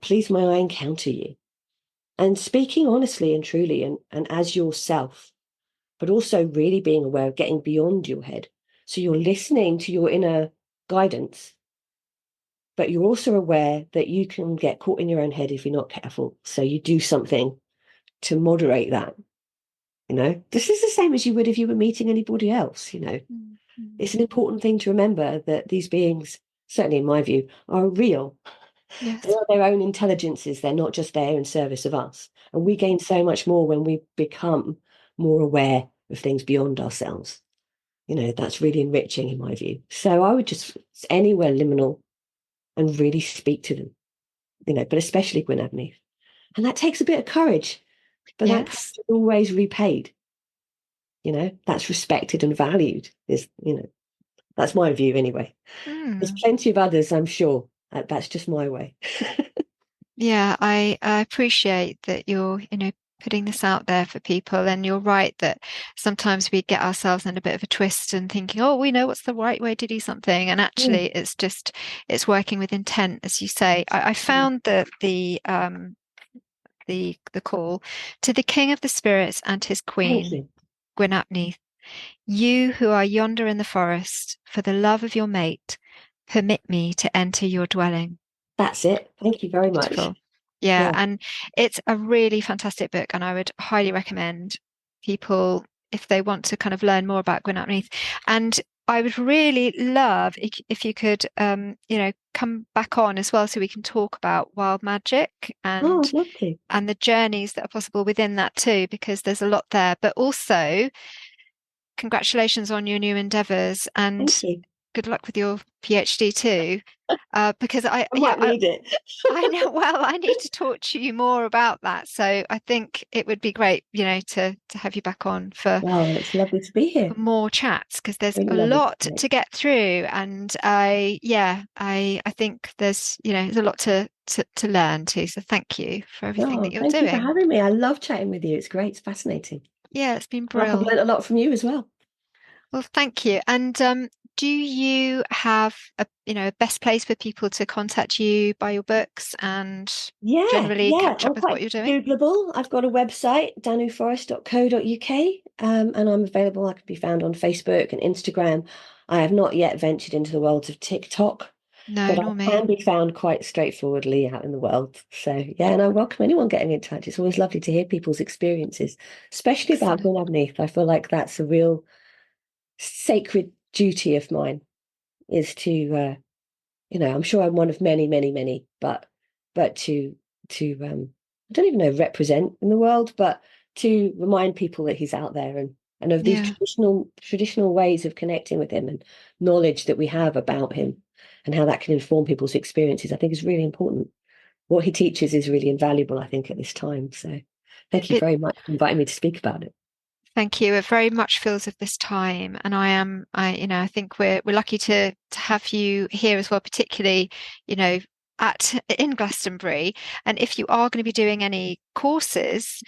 Speaker 2: Please may I encounter you?" And speaking honestly and truly and as yourself, but also really being aware of getting beyond your head. So you're listening to your inner guidance, but you're also aware that you can get caught in your own head if you're not careful. So you do something to moderate that. This is the same as you would if you were meeting anybody else. It's an important thing to remember that these beings, certainly in my view, are real.
Speaker 1: Yes.
Speaker 2: They are their own intelligences. They're not just there in service of us. And we gain so much more when we become more aware of things beyond ourselves. That's really enriching in my view. So I would just anywhere liminal and really speak to them, but especially Gwyn. And that takes a bit of courage, but that courage is always repaid. That's respected and valued. That's my view anyway. There's plenty of others, I'm sure. That's just my way.
Speaker 1: Yeah, I appreciate that you're, putting this out there for people. And you're right that sometimes we get ourselves in a bit of a twist and thinking, oh, we know what's the right way to do something. And
Speaker 2: Mm,
Speaker 1: actually it's working with intent, as you say. I
Speaker 2: mm.
Speaker 1: found that the call to the King of the Spirits and his
Speaker 2: Thank
Speaker 1: Queen,
Speaker 2: you.
Speaker 1: Gwyn, you who are yonder in the forest, for the love of your mate, permit me to enter your dwelling.
Speaker 2: That's it. Thank you very much.
Speaker 1: Beautiful. Yeah,
Speaker 2: Yeah.
Speaker 1: and it's a really fantastic book, and I would highly recommend people if they want to kind of learn more about Gwyn. And I would really love if you could, come back on as well, so we can talk about wild magic
Speaker 2: Oh, I'd love to.
Speaker 1: and the journeys that are possible within that too, because there's a lot there. But also, congratulations on your new endeavors,
Speaker 2: Thank
Speaker 1: and
Speaker 2: you.
Speaker 1: good luck with your PhD too. Because
Speaker 2: I might need it.
Speaker 1: I know, well, I need to talk to you more about that. So I think it would be great, to have you back on
Speaker 2: Well, it's lovely to be here.
Speaker 1: for more chats, because there's
Speaker 2: Really
Speaker 1: a
Speaker 2: lovely to
Speaker 1: lot
Speaker 2: be here.
Speaker 1: to get through. And I think there's a lot to learn too. So thank you for everything
Speaker 2: Oh,
Speaker 1: that you're
Speaker 2: thank you for
Speaker 1: doing.
Speaker 2: having me. I love chatting with you. It's great. It's fascinating.
Speaker 1: Yeah, it's been
Speaker 2: I feel like I've
Speaker 1: brilliant.
Speaker 2: learned a lot from you as well.
Speaker 1: Well, thank you. And do you have a best place for people to contact you, buy your books, and
Speaker 2: Yeah,
Speaker 1: generally
Speaker 2: yeah.
Speaker 1: catch up
Speaker 2: I'm
Speaker 1: with what
Speaker 2: quite
Speaker 1: you're doing?
Speaker 2: Googleable. I've got a website, danuforest.co.uk, and I'm available. I can be found on Facebook and Instagram. I have not yet ventured into the world of TikTok,
Speaker 1: No,
Speaker 2: but I
Speaker 1: nor
Speaker 2: can
Speaker 1: me.
Speaker 2: be found quite straightforwardly out in the world. So, yeah, and I welcome anyone getting in touch. It's always lovely to hear people's experiences, especially about
Speaker 1: Excellent.
Speaker 2: Gwyn Abneath. I feel like that's a real sacred duty of mine is to I'm sure I'm one of many, many, many, but to I don't even know represent in the world, but to remind people that he's out there and of these
Speaker 1: Yeah.
Speaker 2: traditional ways of connecting with him and knowledge that we have about him and how that can inform people's experiences, I think is really important. What he teaches is really invaluable, I think, at this time. So thank you
Speaker 1: It
Speaker 2: very much for inviting me to speak about it.
Speaker 1: Thank you. It very much feels of this time, and I think we're lucky to have you here as well, particularly, you know, at in Glastonbury. And if you are going to be doing any courses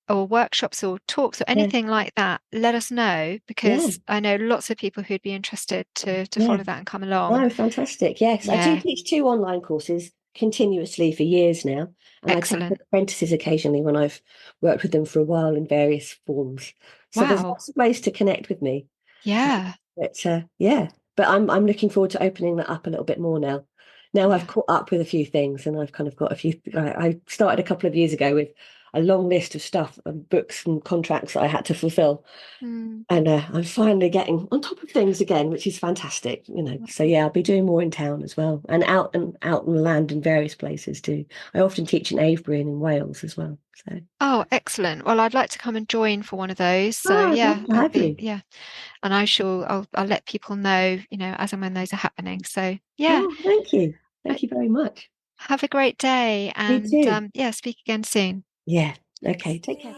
Speaker 1: or workshops or talks or
Speaker 2: Yeah,
Speaker 1: anything like that, let us know,
Speaker 2: yeah,
Speaker 1: because I know lots of people who'd be interested to
Speaker 2: yeah.
Speaker 1: follow that and come along.
Speaker 2: Oh, fantastic. Yes, I do
Speaker 1: Yeah,
Speaker 2: teach two online courses continuously for years now, and I take
Speaker 1: excellent.
Speaker 2: apprentices occasionally when I've worked with them for a while in various forms. So there's
Speaker 1: Wow.
Speaker 2: lots of ways to connect with me.
Speaker 1: Yeah,
Speaker 2: Yeah, but I'm looking forward to opening that up a little bit more now. Now I've
Speaker 1: yeah.
Speaker 2: caught up with a few things, and I've kind of got a few. I started a couple of years ago with a long list of stuff and books and contracts that I had to fulfill.
Speaker 1: Mm.
Speaker 2: And I'm finally getting on top of things again, which is fantastic, So yeah, I'll be doing more in town as well, and out and land in various places too. I often teach in Avebury and in Wales as well. So
Speaker 1: Oh, excellent. Well, I'd like to come and join for one of those. So
Speaker 2: I'd love
Speaker 1: yeah,
Speaker 2: to have you.
Speaker 1: yeah. And I'll let people know, as and when those are happening. So yeah,
Speaker 2: Oh, thank you.
Speaker 1: uh,
Speaker 2: Thank you very much.
Speaker 1: have a great day,
Speaker 2: You
Speaker 1: and
Speaker 2: too.
Speaker 1: yeah, speak again soon.
Speaker 2: Yeah. Okay. Take care.